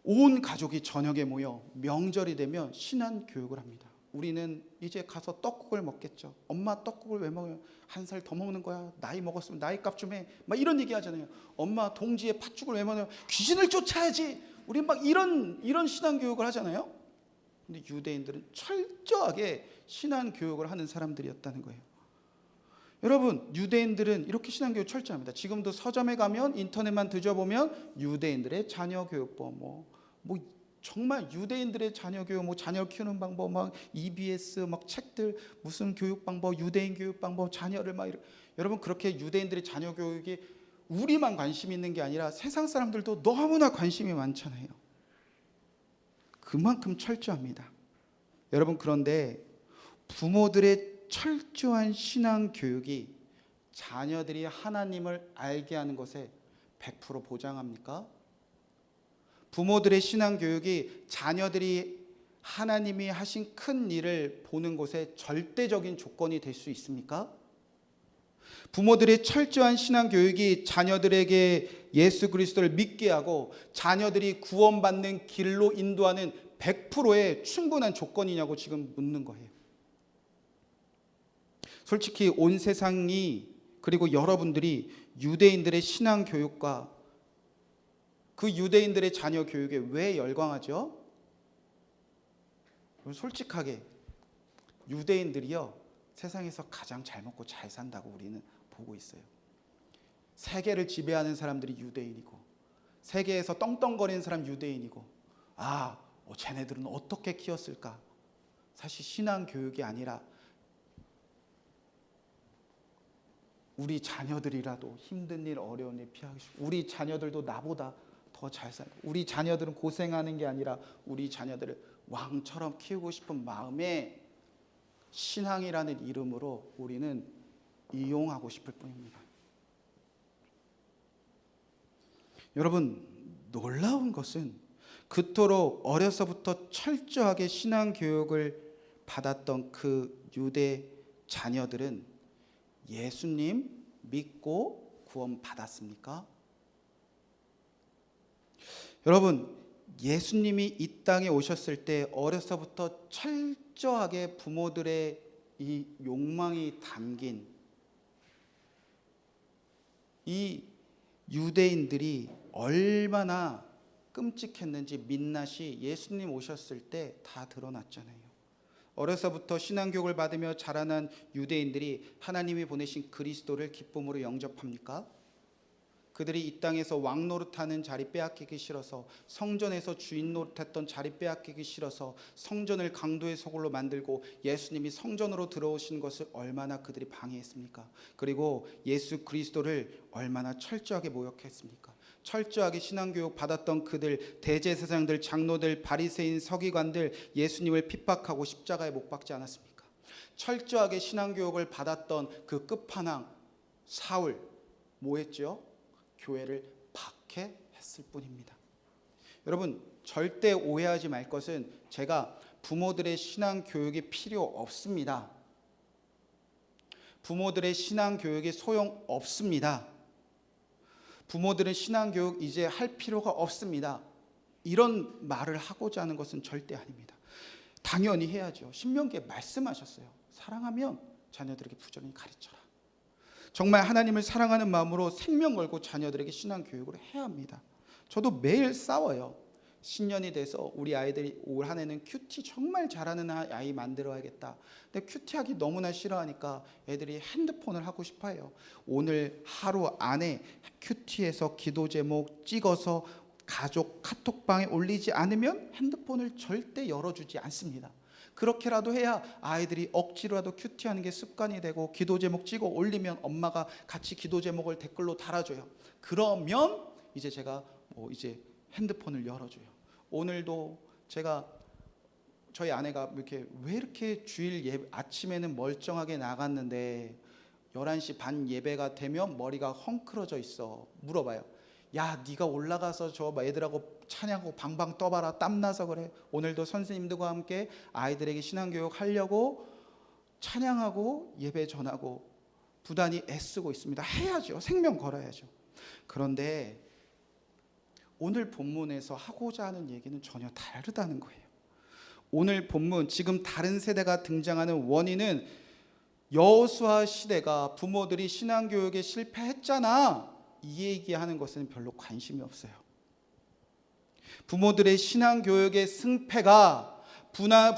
온 가족이 저녁에 모여 명절이 되면 신앙 교육을 합니다. 우리는 이제 가서 떡국을 먹겠죠. 엄마, 떡국을 왜 먹어요? 1살 더 먹는 거야. 나이 먹었으면 나이 값 좀 해. 막 이런 얘기 하잖아요. 엄마, 동지에 팥죽을 왜 먹어요? 귀신을 쫓아야지. 우리 막 이런 신앙 교육을 하잖아요. 근데 유대인들은 철저하게 신앙 교육을 하는 사람들이었다는 거예요. 여러분, 유대인들은 이렇게 신앙 교육 철저합니다. 지금도 서점에 가면, 인터넷만 뒤져보면 유대인들의 자녀 교육법, 뭐 정말 유대인들의 자녀 교육, 뭐 자녀 키우는 방법, 막 EBS 막 책들, 무슨 교육 방법, 유대인 교육 방법, 자녀를 막 여러분, 그렇게 유대인들의 자녀 교육이 우리만 관심 있는 게 아니라 세상 사람들도 너무나 관심이 많잖아요. 그만큼 철저합니다. 여러분, 그런데 부모들의 철저한 신앙 교육이 자녀들이 하나님을 알게 하는 것에 100% 보장합니까? 부모들의 신앙 교육이 자녀들이 하나님이 하신 큰 일을 보는 것에 절대적인 조건이 될 수 있습니까? 부모들의 철저한 신앙 교육이 자녀들에게 예수 그리스도를 믿게 하고 자녀들이 구원받는 길로 인도하는 100%의 충분한 조건이냐고 지금 묻는 거예요. 솔직히 온 세상이, 그리고 여러분들이 유대인들의 신앙 교육과 그 유대인들의 자녀 교육에 왜 열광하죠? 솔직하게 유대인들이요, 세상에서 가장 잘 먹고 잘 산다고 우리는 보고 있어요. 세계를 지배하는 사람들이 유대인이고, 세계에서 떵떵거리는 사람 유대인이고, 쟤네들은 어떻게 키웠을까? 사실 신앙 교육이 아니라 우리 자녀들이라도 힘든 일, 어려운 일 피하기 쉽고, 우리 자녀들도 나보다 더 잘 살고, 우리 자녀들은 고생하는 게 아니라 우리 자녀들을 왕처럼 키우고 싶은 마음에 신앙이라는 이름으로 우리는 이용하고 싶을 뿐입니다. 여러분, 놀라운 것은 그토록 어려서부터 철저하게 신앙 교육을 받았던 그 유대 자녀들은 예수님 믿고 구원 받았습니까? 여러분, 예수님이 이 땅에 오셨을 때 어려서부터 철저하게 부모들의 이 욕망이 담긴 이 유대인들이 얼마나 끔찍했는지 민낯이 예수님 오셨을 때 다 드러났잖아요. 어려서부터 신앙교육을 받으며 자라난 유대인들이 하나님이 보내신 그리스도를 기쁨으로 영접합니까? 그들이 이 땅에서 왕 노릇하는 자리 빼앗기기 싫어서, 성전에서 주인 노릇했던 자리 빼앗기기 싫어서 성전을 강도의 소굴로 만들고 예수님이 성전으로 들어오신 것을 얼마나 그들이 방해했습니까? 그리고 예수 그리스도를 얼마나 철저하게 모욕했습니까? 철저하게 신앙교육 받았던 그들, 대제사장들, 장로들, 바리새인, 서기관들, 예수님을 핍박하고 십자가에 못 박지 않았습니까? 철저하게 신앙교육을 받았던 그 끝판왕 사울, 뭐 했죠? 교회를 박해했을 뿐입니다. 여러분, 절대 오해하지 말 것은 제가 부모들의 신앙 교육이 필요 없습니다. 부모들의 신앙 교육이 소용 없습니다. 부모들은 신앙 교육 이제 할 필요가 없습니다. 이런 말을 하고자 하는 것은 절대 아닙니다. 당연히 해야죠. 신명기에 말씀하셨어요. 사랑하면 자녀들에게 부지런히 가르쳐라. 정말 하나님을 사랑하는 마음으로 생명 걸고 자녀들에게 신앙 교육을 해야 합니다. 저도 매일 싸워요. 신년이 돼서 우리 아이들이 올 한 해는 큐티 정말 잘하는 아이 만들어야겠다. 근데 큐티하기 너무나 싫어하니까 애들이 핸드폰을 하고 싶어해요. 오늘 하루 안에 큐티에서 기도 제목 찍어서 가족 카톡방에 올리지 않으면 핸드폰을 절대 열어주지 않습니다. 그렇게라도 해야 아이들이 억지로라도 큐티하는 게 습관이 되고 기도 제목 찍어 올리면 엄마가 같이 기도 제목을 댓글로 달아줘요. 그러면 이제 제가 이제 핸드폰을 열어줘요. 오늘도 제가 저희 아내가 왜 이렇게 주일 아침에는 멀쩡하게 나갔는데 11시 반 예배가 되면 머리가 헝클어져 있어. 물어봐요. 야, 네가 올라가서 저 애들하고 찬양하고 방방 떠봐라. 땀나서 그래. 오늘도 선생님들과 함께 아이들에게 신앙교육 하려고 찬양하고 예배 전하고 부단히 애쓰고 있습니다. 해야죠. 생명 걸어야죠. 그런데 오늘 본문에서 하고자 하는 얘기는 전혀 다르다는 거예요. 오늘 본문, 지금 다른 세대가 등장하는 원인은 여호수아 시대가 부모들이 신앙교육에 실패했잖아, 이 얘기하는 것은 별로 관심이 없어요. 부모들의 신앙교육의 승패가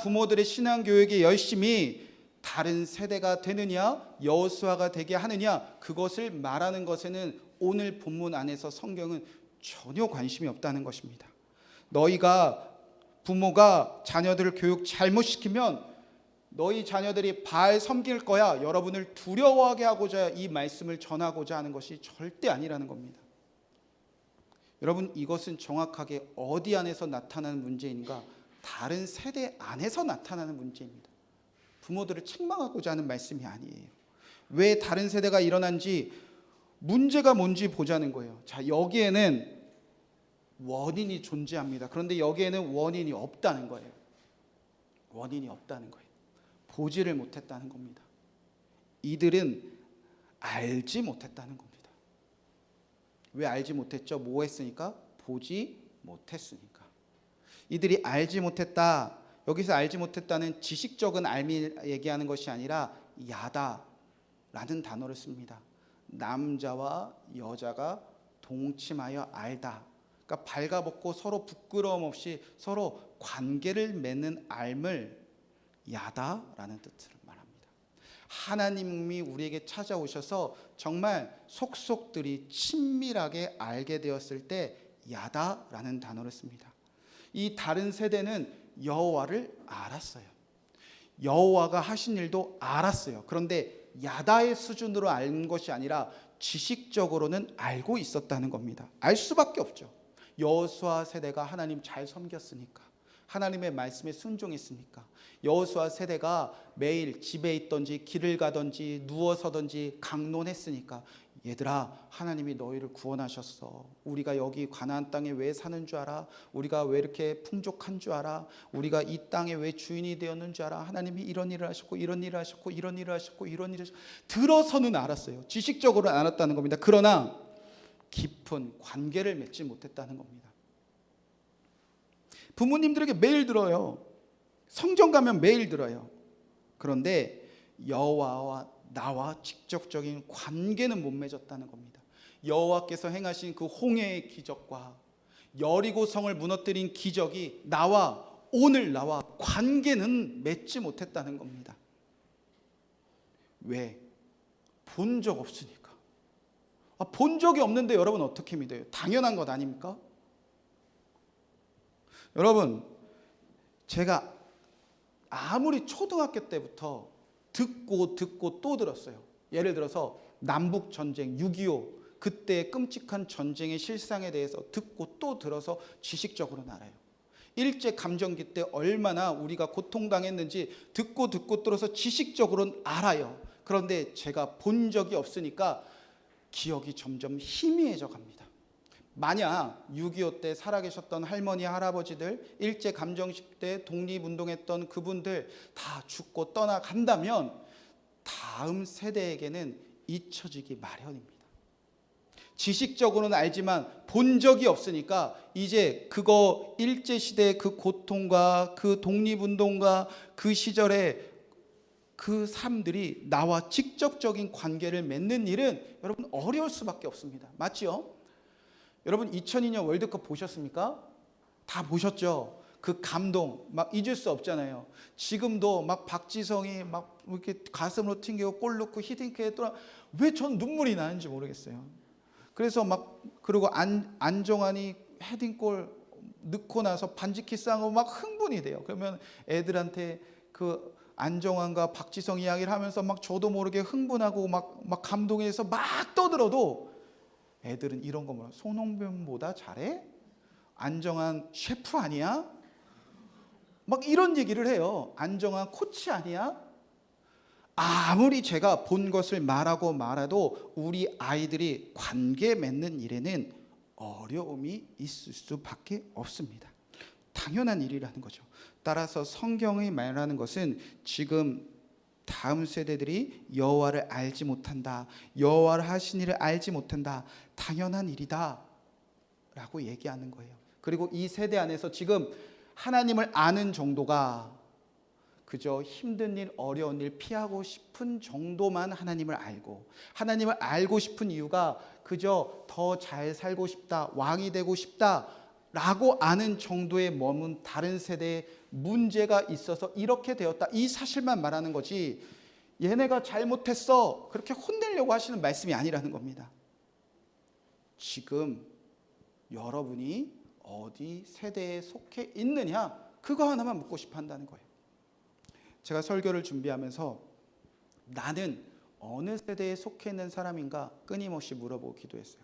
부모들의 신앙교육의 열심이 다른 세대가 되느냐, 여호수아가 되게 하느냐, 그것을 말하는 것에는 오늘 본문 안에서 성경은 전혀 관심이 없다는 것입니다. 부모가 자녀들을 교육 잘못시키면 너희 자녀들이 바알 섬길 거야, 여러분을 두려워하게 하고자 이 말씀을 전하고자 하는 것이 절대 아니라는 겁니다. 여러분, 이것은 정확하게 어디 안에서 나타나는 문제인가? 다른 세대 안에서 나타나는 문제입니다. 부모들을 책망하고자 하는 말씀이 아니에요. 왜 다른 세대가 일어난지, 문제가 뭔지 보자는 거예요. 자, 여기에는 원인이 존재합니다. 그런데 여기에는 원인이 없다는 거예요. 원인이 없다는 거예요. 보지를 못했다는 겁니다. 이들은 알지 못했다는 겁니다. 왜 알지 못했죠? 뭐 했으니까? 보지 못했으니까. 이들이 알지 못했다. 여기서 알지 못했다는 지식적인 알미 얘기하는 것이 아니라 야다라는 단어를 씁니다. 남자와 여자가 동침하여 알다. 그러니까 발가벗고 서로 부끄러움 없이 서로 관계를 맺는 알을 야다라는 뜻을 말합니다. 하나님이 우리에게 찾아오셔서 정말 속속들이 친밀하게 알게 되었을 때 야다라는 단어를 씁니다. 이 다른 세대는 여호와를 알았어요. 여호와가 하신 일도 알았어요. 그런데 야다의 수준으로 알 것이 아니라 지식적으로는 알고 있었다는 겁니다. 알 수밖에 없죠. 여호수아 세대가 하나님 잘 섬겼으니까, 하나님의 말씀에 순종했으니까, 여호수아 세대가 매일 집에 있던지 길을 가던지 누워서던지 강론했으니까, 얘들아, 하나님이 너희를 구원하셨어. 우리가 여기 가나안 땅에 왜 사는 줄 알아? 우리가 왜 이렇게 풍족한 줄 알아? 우리가 이 땅에 왜 주인이 되었는 줄 알아? 하나님이 이런 일을 하셨고 이런 일을 하셨고 이런 일을 하셨고 이런 일을 하셨고. 들어서는 알았어요. 지식적으로는 알았다는 겁니다. 그러나 깊은 관계를 맺지 못했다는 겁니다. 부모님들에게 매일 들어요. 성경 가면 매일 들어요. 그런데 여호와와 나와 직접적인 관계는 못 맺었다는 겁니다. 여호와께서 행하신 그 홍해의 기적과 여리고 성을 무너뜨린 기적이 오늘 나와 관계는 맺지 못했다는 겁니다. 왜? 본 적 없으니까. 본 적이 없는데 여러분 어떻게 믿어요? 당연한 것 아닙니까? 여러분, 제가 아무리 초등학교 때부터 듣고 또 들었어요. 예를 들어서 남북전쟁 6.25 그때 끔찍한 전쟁의 실상에 대해서 듣고 또 들어서 지식적으로는 알아요. 일제감정기 때 얼마나 우리가 고통당했는지 듣고 들어서 지식적으로는 알아요. 그런데 제가 본 적이 없으니까 기억이 점점 희미해져 갑니다. 만약 6.25 때 살아계셨던 할머니, 할아버지들, 일제감정식 때 독립운동했던 그분들 다 죽고 떠나간다면 다음 세대에게는 잊혀지기 마련입니다. 지식적으로는 알지만 본 적이 없으니까 이제 그거 일제시대의 그 고통과 그 독립운동과 그 시절에 그 사람들이 나와 직접적인 관계를 맺는 일은 여러분 어려울 수밖에 없습니다. 맞죠? 여러분 2002년 월드컵 보셨습니까? 다 보셨죠? 그 감동 막 잊을 수 없잖아요. 지금도 막 박지성이 막 이렇게 가슴으로 튕기고 골 넣고 히딩크에 또 왜 전 눈물이 나는지 모르겠어요. 그래서 막 그리고 안정환이 헤딩골 넣고 나서 반지 키스하고 막 흥분이 돼요. 그러면 애들한테 그 안정환과 박지성 이야기를 하면서 막 저도 모르게 흥분하고 막 감동해서 막 떠들어도 애들은 이런 거 뭐야? 손흥민보다 잘해? 안정환 셰프 아니야? 막 이런 얘기를 해요. 안정환 코치 아니야? 아무리 제가 본 것을 말해도 우리 아이들이 관계 맺는 일에는 어려움이 있을 수밖에 없습니다. 당연한 일이라는 거죠. 따라서 성경이 말하는 것은 지금 다음 세대들이 여호와를 알지 못한다, 여호와를 하신 일을 알지 못한다, 당연한 일이다 라고 얘기하는 거예요. 그리고 이 세대 안에서 지금 하나님을 아는 정도가 그저 힘든 일, 어려운 일 피하고 싶은 정도만 하나님을 알고 싶은 이유가 그저 더 잘 살고 싶다, 왕이 되고 싶다 라고 아는 정도에 머문 다른 세대에 문제가 있어서 이렇게 되었다, 이 사실만 말하는 거지 얘네가 잘못했어 그렇게 혼내려고 하시는 말씀이 아니라는 겁니다. 지금 여러분이 어디 세대에 속해 있느냐, 그거 하나만 묻고 싶어 한다는 거예요. 제가 설교를 준비하면서 나는 어느 세대에 속해 있는 사람인가 끊임없이 물어보고 기도했어요.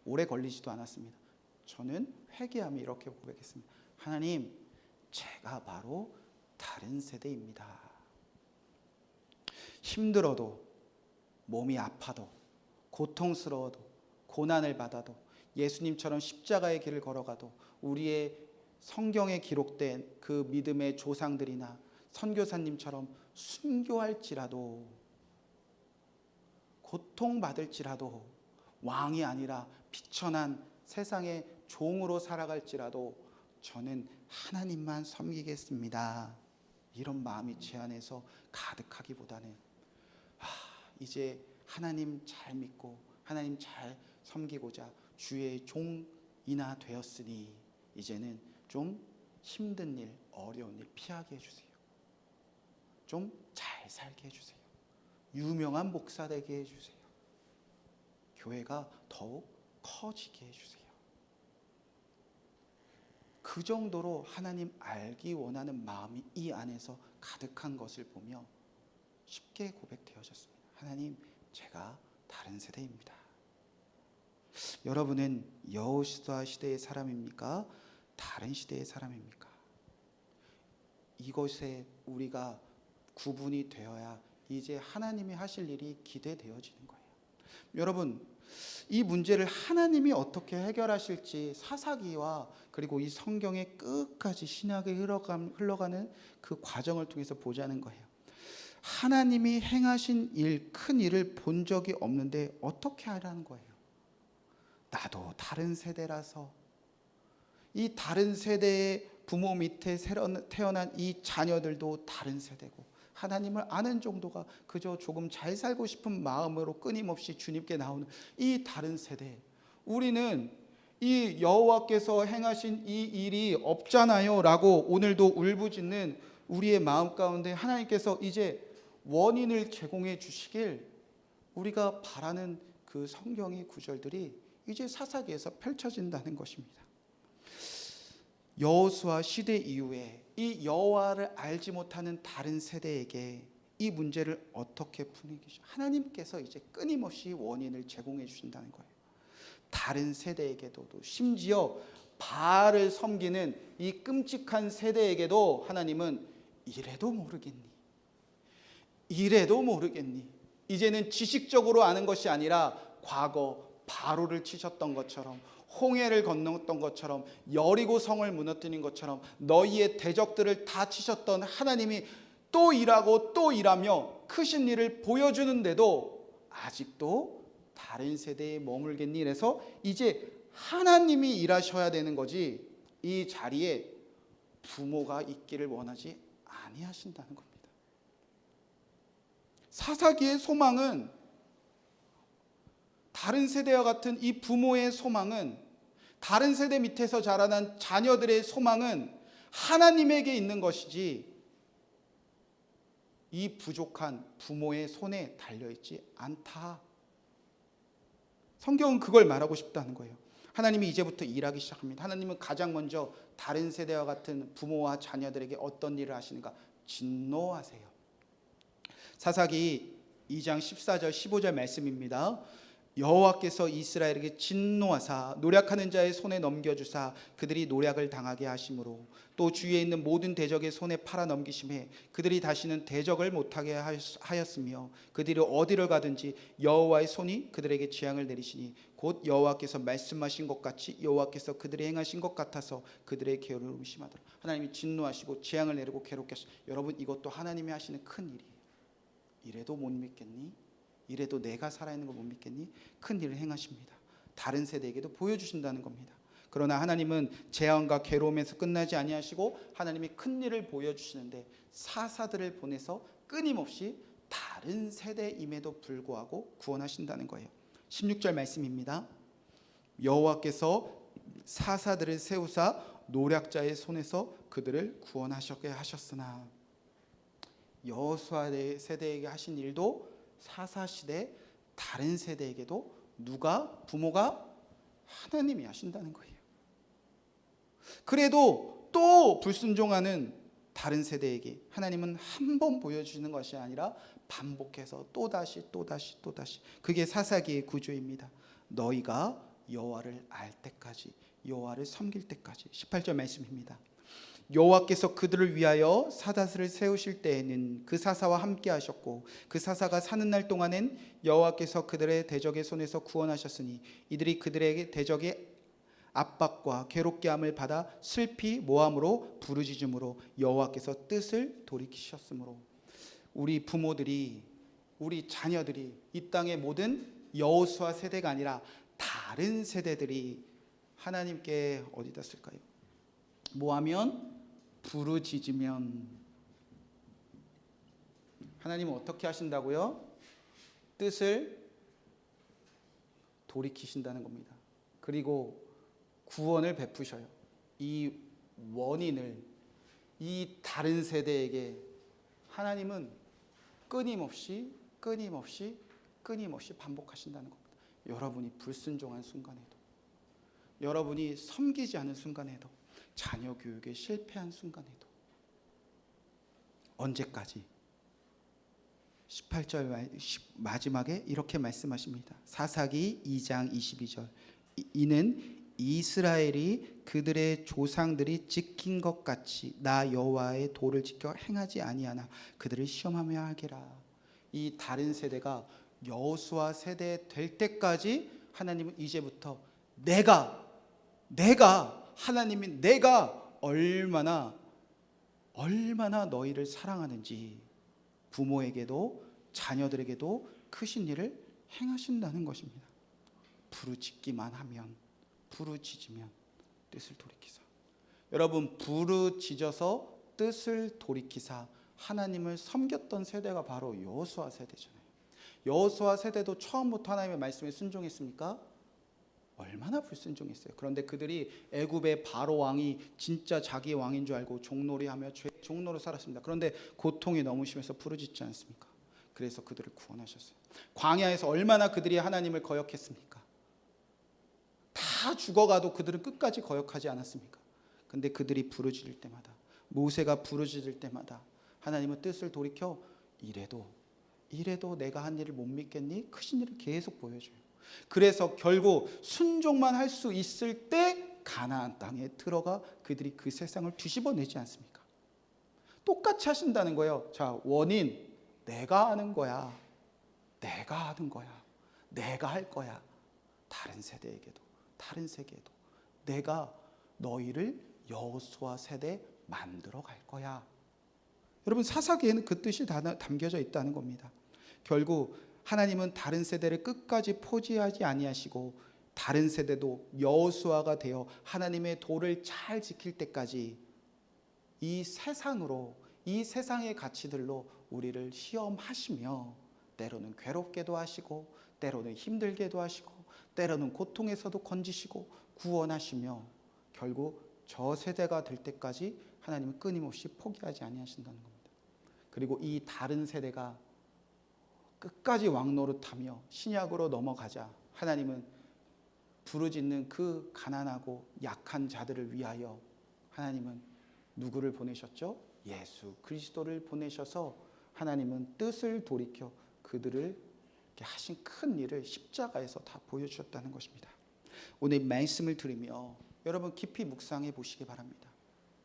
오래 걸리지도 않았습니다. 저는 회개하며 이렇게 고백했습니다. 하나님, 제가 바로 다른 세대입니다. 힘들어도, 몸이 아파도, 고통스러워도, 고난을 받아도, 예수님처럼 십자가의 길을 걸어가도, 우리의 성경에 기록된 그 믿음의 조상들이나 선교사님처럼 순교할지라도, 고통받을지라도, 왕이 아니라 비천한 세상의 종으로 살아갈지라도 저는 하나님만 섬기겠습니다, 이런 마음이 제 안에서 가득하기보다는 이제 하나님 잘 믿고 하나님 잘 섬기고자 주의 종이나 되었으니 이제는 좀 힘든 일, 어려운 일 피하게 해주세요. 좀 잘 살게 해주세요. 유명한 목사 되게 해주세요. 교회가 더욱 커지게 해주세요. 그 정도로 하나님 알기 원하는 마음이 이 안에서 가득한 것을 보며 쉽게 고백되어졌습니다. 하나님, 제가 다른 세대입니다. 여러분은 여호수아 시대의 사람입니까? 다른 시대의 사람입니까? 이것에 우리가 구분이 되어야 이제 하나님이 하실 일이 기대되어지는 거예요. 여러분, 이 문제를 하나님이 어떻게 해결하실지 사사기와 그리고 이 성경의 끝까지 신약에 흘러가는 그 과정을 통해서 보자는 거예요. 하나님이 행하신 일, 큰 일을 본 적이 없는데 어떻게 하라는 거예요. 나도 다른 세대라서, 이 다른 세대의 부모 밑에 태어난 이 자녀들도 다른 세대고, 하나님을 아는 정도가 그저 조금 잘 살고 싶은 마음으로 끊임없이 주님께 나오는 이 다른 세대, 우리는 이 여호와께서 행하신 이 일이 없잖아요 라고 오늘도 울부짖는 우리의 마음 가운데 하나님께서 이제 원인을 제공해 주시길 우리가 바라는 그 성경의 구절들이 이제 사사기에서 펼쳐진다는 것입니다. 여호수아 시대 이후에 이 여호와를 알지 못하는 다른 세대에게 이 문제를 어떻게 푸는지 하나님께서 이제 끊임없이 원인을 제공해 주신다는 거예요. 다른 세대에게도, 심지어 바알을 섬기는 이 끔찍한 세대에게도 하나님은 이래도 모르겠니? 이래도 모르겠니? 이제는 지식적으로 아는 것이 아니라 과거 바로를 치셨던 것처럼, 홍해를 건넜던 것처럼, 여리고 성을 무너뜨린 것처럼 너희의 대적들을 다 치셨던 하나님이 또 일하고 또 일하며 크신 일을 보여주는데도 아직도 다른 세대에 머물겠니? 이래서 이제 하나님이 일하셔야 되는 거지 이 자리에 부모가 있기를 원하지 아니하신다는 겁니다. 사사기의 소망은, 다른 세대와 같은 이 부모의 소망은, 다른 세대 밑에서 자라난 자녀들의 소망은 하나님에게 있는 것이지 이 부족한 부모의 손에 달려있지 않다. 성경은 그걸 말하고 싶다는 거예요. 하나님이 이제부터 일하기 시작합니다. 하나님은 가장 먼저 다른 세대와 같은 부모와 자녀들에게 어떤 일을 하시는가? 진노하세요. 사사기 2장 14절 15절 말씀입니다. 여호와께서 이스라엘에게 진노하사 노략하는 자의 손에 넘겨주사 그들이 노략을 당하게 하심으로 또 주위에 있는 모든 대적의 손에 팔아 넘기심에 그들이 다시는 대적을 못하게 하였으며 그들이 어디를 가든지 여호와의 손이 그들에게 재앙을 내리시니 곧 여호와께서 말씀하신 것 같이 여호와께서 그들이 행하신 것 같아서 그들의 괴로움이 심하더라. 하나님이 진노하시고 재앙을 내리고 괴롭게 하시고, 여러분 이것도 하나님이 하시는 큰 일이에요. 이래도 못 믿겠니? 이래도 내가 살아있는 걸 못 믿겠니? 큰 일을 행하십니다. 다른 세대에게도 보여주신다는 겁니다. 그러나 하나님은 재앙과 괴로움에서 끝나지 아니하시고 하나님이 큰 일을 보여주시는데 사사들을 보내서 끊임없이 다른 세대임에도 불구하고 구원하신다는 거예요. 16절 말씀입니다. 여호와께서 사사들을 세우사 노략자의 손에서 그들을 구원하시게 하셨으나, 여호수아 세대에게 하신 일도 사사시대 다른 세대에게도 누가? 부모가? 하나님이 하신다는 거예요. 그래도 또 불순종하는 다른 세대에게 하나님은 한 번 보여주시는 것이 아니라 반복해서 또다시 그게 사사기의 구조입니다. 너희가 여호와를 알 때까지, 여호와를 섬길 때까지. 18절 말씀입니다. 여호와께서 그들을 위하여 사사들을 세우실 때에는 그 사사와 함께 하셨고 그 사사가 사는 날 동안엔 여호와께서 그들의 대적의 손에서 구원하셨으니 이들이 그들에게 대적의 압박과 괴롭게 함을 받아 슬피 모함으로 부르짖음으로 여호와께서 뜻을 돌이키셨으므로. 우리 부모들이, 우리 자녀들이 이 땅의 모든 여호수아 세대가 아니라 다른 세대들이 하나님께 어디다 쓸까요? 뭐하면? 부르짖으면. 하나님은 어떻게 하신다고요? 뜻을 돌이키신다는 겁니다. 그리고 구원을 베푸셔요. 이 원인을 이 다른 세대에게 하나님은 끊임없이 반복하신다는 겁니다. 여러분이 불순종한 순간에도, 여러분이 섬기지 않은 순간에도, 자녀 교육에 실패한 순간에도. 언제까지? 18절 마지막에 이렇게 말씀하십니다. 사사기 2장 22절. 이는 이스라엘이 그들의 조상들이 지킨 것 같이 나 여호와의 도를 지켜 행하지 아니하나 그들을 시험하며 하게라. 이 다른 세대가 여호수아 세대 될 때까지 하나님은 이제부터 내가 하나님인 내가 얼마나 너희를 사랑하는지 부모에게도 자녀들에게도 크신 일을 행하신다는 것입니다. 부르짖기만 하면, 부르짖으면 뜻을 돌이키사. 여러분, 부르짖어서 뜻을 돌이키사 하나님을 섬겼던 세대가 바로 여호수아 세대잖아요. 여호수아 세대도 처음부터 하나님의 말씀에 순종했습니까? 얼마나 불순종했어요. 그런데 그들이 애굽의 바로 왕이 진짜 자기 왕인 줄 알고 종놀이하며 죄의 종로로 살았습니다. 그런데 고통이 너무 심해서 부르짖지 않습니까? 그래서 그들을 구원하셨어요. 광야에서 얼마나 그들이 하나님을 거역했습니까? 다 죽어가도 그들은 끝까지 거역하지 않았습니까? 근데 그들이 부르짖을 때마다, 모세가 부르짖을 때마다 하나님은 뜻을 돌이켜 이래도 내가 한 일을 못 믿겠니? 크신 일을 계속 보여줘요. 그래서 결국 순종만 할 수 있을 때 가나안 땅에 들어가 그들이 그 세상을 뒤집어내지 않습니까? 똑같이 하신다는 거예요. 자, 원인 내가 하는 거야. 내가 하는 거야. 내가 할 거야. 다른 세대에게도 내가 너희를 여호수아 세대 만들어 갈 거야. 여러분, 사사기에는 그 뜻이 담겨져 있다는 겁니다. 결국 하나님은 다른 세대를 끝까지 포기하지 아니하시고 다른 세대도 여호수아가 되어 하나님의 도를 잘 지킬 때까지 이 세상의 가치들로 우리를 시험하시며 때로는 괴롭게도 하시고 때로는 힘들게도 하시고 때로는 고통에서도 건지시고 구원하시며 결국 저 세대가 될 때까지 하나님은 끊임없이 포기하지 아니하신다는 겁니다. 그리고 이 다른 세대가 끝까지 왕노릇하며 신약으로 넘어가자 하나님은 부르짖는 그 가난하고 약한 자들을 위하여 하나님은 누구를 보내셨죠? 예수 그리스도를 보내셔서 하나님은 뜻을 돌이켜 그들을 하신 큰 일을 십자가에서 다 보여주셨다는 것입니다. 오늘 말씀을 들으며 여러분 깊이 묵상해 보시기 바랍니다.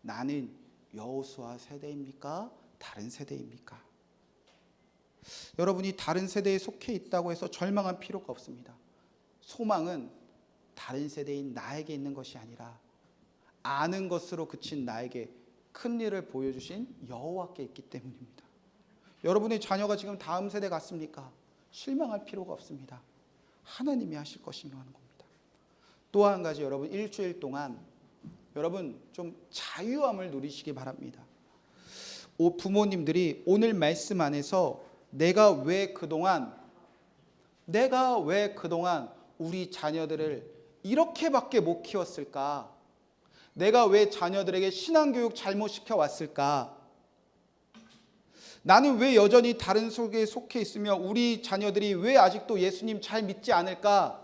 나는 여호수아 세대입니까? 다른 세대입니까? 여러분이 다른 세대에 속해 있다고 해서 절망할 필요가 없습니다. 소망은 다른 세대인 나에게 있는 것이 아니라 아는 것으로 그친 나에게 큰 일을 보여주신 여호와께 있기 때문입니다. 여러분의 자녀가 지금 다음 세대 같습니까? 실망할 필요가 없습니다. 하나님이 하실 것이라는 겁니다. 또 한 가지, 여러분 일주일 동안 여러분 좀 자유함을 누리시기 바랍니다. 부모님들이 오늘 말씀 안에서 내가 왜 그동안 우리 자녀들을 이렇게밖에 못 키웠을까? 내가 왜 자녀들에게 신앙교육 잘못 시켜왔을까? 나는 왜 여전히 다른 속에 속해 있으며 우리 자녀들이 왜 아직도 예수님 잘 믿지 않을까?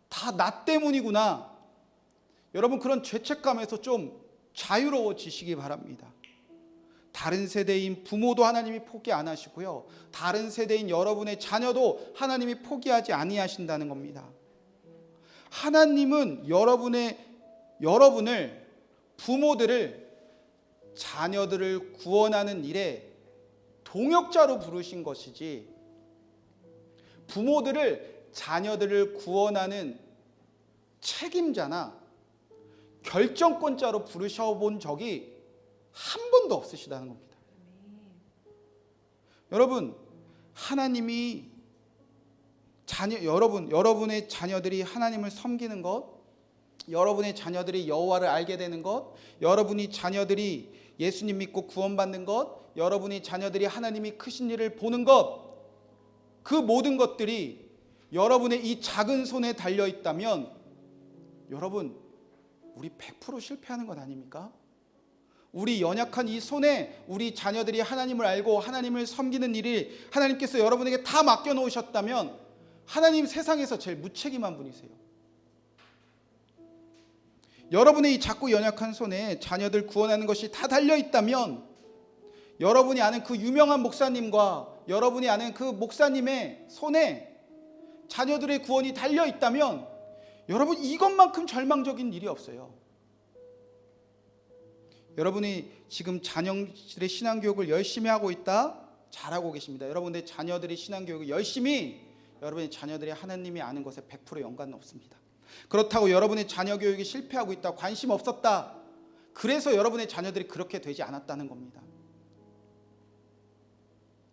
다 나 때문이구나. 여러분 그런 죄책감에서 좀 자유로워지시기 바랍니다. 다른 세대인 부모도 하나님이 포기 안 하시고요. 다른 세대인 여러분의 자녀도 하나님이 포기하지 아니하신다는 겁니다. 하나님은 여러분을 부모들을 자녀들을 구원하는 일에 동역자로 부르신 것이지 부모들을 자녀들을 구원하는 책임자나 결정권자로 부르셔본 적이 한 번도 없으시다는 겁니다. 여러분, 하나님이 여러분의 자녀들이 하나님을 섬기는 것, 여러분의 자녀들이 여호와를 알게 되는 것, 여러분이 자녀들이 예수님 믿고 구원받는 것, 여러분이 자녀들이 하나님이 크신 일을 보는 것, 그 모든 것들이 여러분의 이 작은 손에 달려 있다면 여러분 우리 100% 실패하는 것 아닙니까? 우리 연약한 이 손에 우리 자녀들이 하나님을 알고 하나님을 섬기는 일이 하나님께서 여러분에게 다 맡겨놓으셨다면 하나님 세상에서 제일 무책임한 분이세요. 여러분의 이 작고 연약한 손에 자녀들 구원하는 것이 다 달려있다면 여러분이 아는 그 유명한 목사님과 여러분이 아는 그 목사님의 손에 자녀들의 구원이 달려있다면 여러분 이것만큼 절망적인 일이 없어요. 여러분이 지금 자녀들의 신앙교육을 열심히 하고 있다? 잘하고 계십니다. 여러분의 자녀들이 신앙교육을 열심히 여러분의 자녀들이 하나님이 아는 것에 100% 연관은 없습니다. 그렇다고 여러분의 자녀 교육이 실패하고 있다, 관심 없었다, 그래서 여러분의 자녀들이 그렇게 되지 않았다는 겁니다.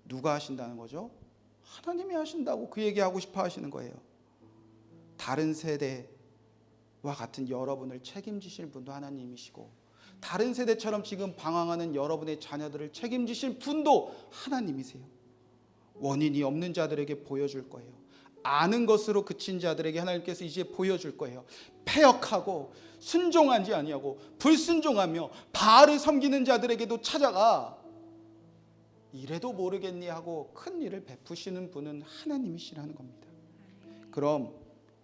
누가 하신다는 거죠? 하나님이 하신다고 그 얘기하고 싶어 하시는 거예요. 다른 세대와 같은 여러분을 책임지실 분도 하나님이시고, 다른 세대처럼 지금 방황하는 여러분의 자녀들을 책임지실 분도 하나님이세요. 원인이 없는 자들에게 보여줄 거예요. 아는 것으로 그친 자들에게 하나님께서 이제 보여줄 거예요. 패역하고 순종하지 아니하고 불순종하며 바알을 섬기는 자들에게도 찾아가 이래도 모르겠니 하고 큰 일을 베푸시는 분은 하나님이시라는 겁니다. 그럼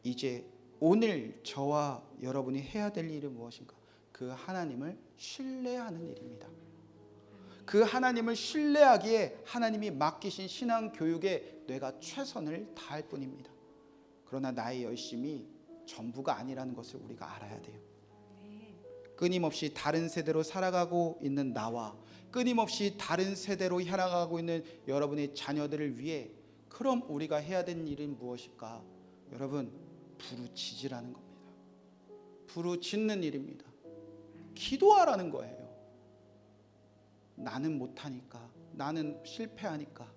이제 오늘 저와 여러분이 해야 될 일은 무엇인가? 그 하나님을 신뢰하는 일입니다. 그 하나님을 신뢰하기에 하나님이 맡기신 신앙 교육에 뇌가 최선을 다할 뿐입니다. 그러나 나의 열심이 전부가 아니라는 것을 우리가 알아야 돼요. 끊임없이 다른 세대로 살아가고 있는 나와 끊임없이 다른 세대로 향하고 있는 여러분의 자녀들을 위해 그럼 우리가 해야 되는 일은 무엇일까? 여러분, 부르짖으라는 겁니다. 부르짖는 일입니다. 기도하라는 거예요. 나는 못하니까, 나는 실패하니까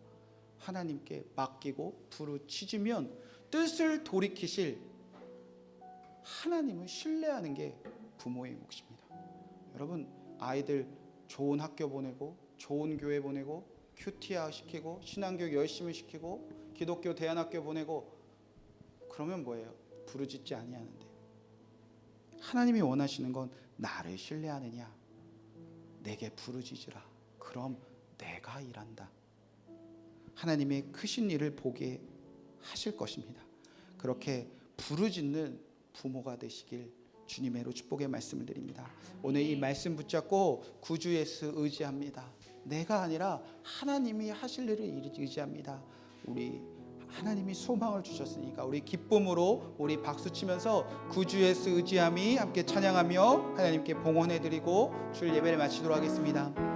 하나님께 맡기고 부르짖으면 뜻을 돌이키실 하나님을 신뢰하는 게 부모의 몫입니다. 여러분, 아이들 좋은 학교 보내고 좋은 교회 보내고 큐티아 시키고 신앙교육 열심히 시키고 기독교 대안학교 보내고 그러면 뭐예요? 부르짖지 아니하는데, 하나님이 원하시는 건 나를 신뢰하느냐, 내게 부르짖으라, 그럼 내가 일한다. 하나님의 크신 일을 보게 하실 것입니다. 그렇게 부르짖는 부모가 되시길 주님의 축복의 말씀을 드립니다. 오늘 이 말씀 붙잡고 구주 예수 의지합니다. 내가 아니라 하나님이 하실 일을 의지합니다. 우리 하나님이 소망을 주셨으니까 우리 기쁨으로 우리 박수치면서 구주 예수 의지함이 함께 찬양하며 하나님께 봉헌해드리고 주일 예배를 마치도록 하겠습니다.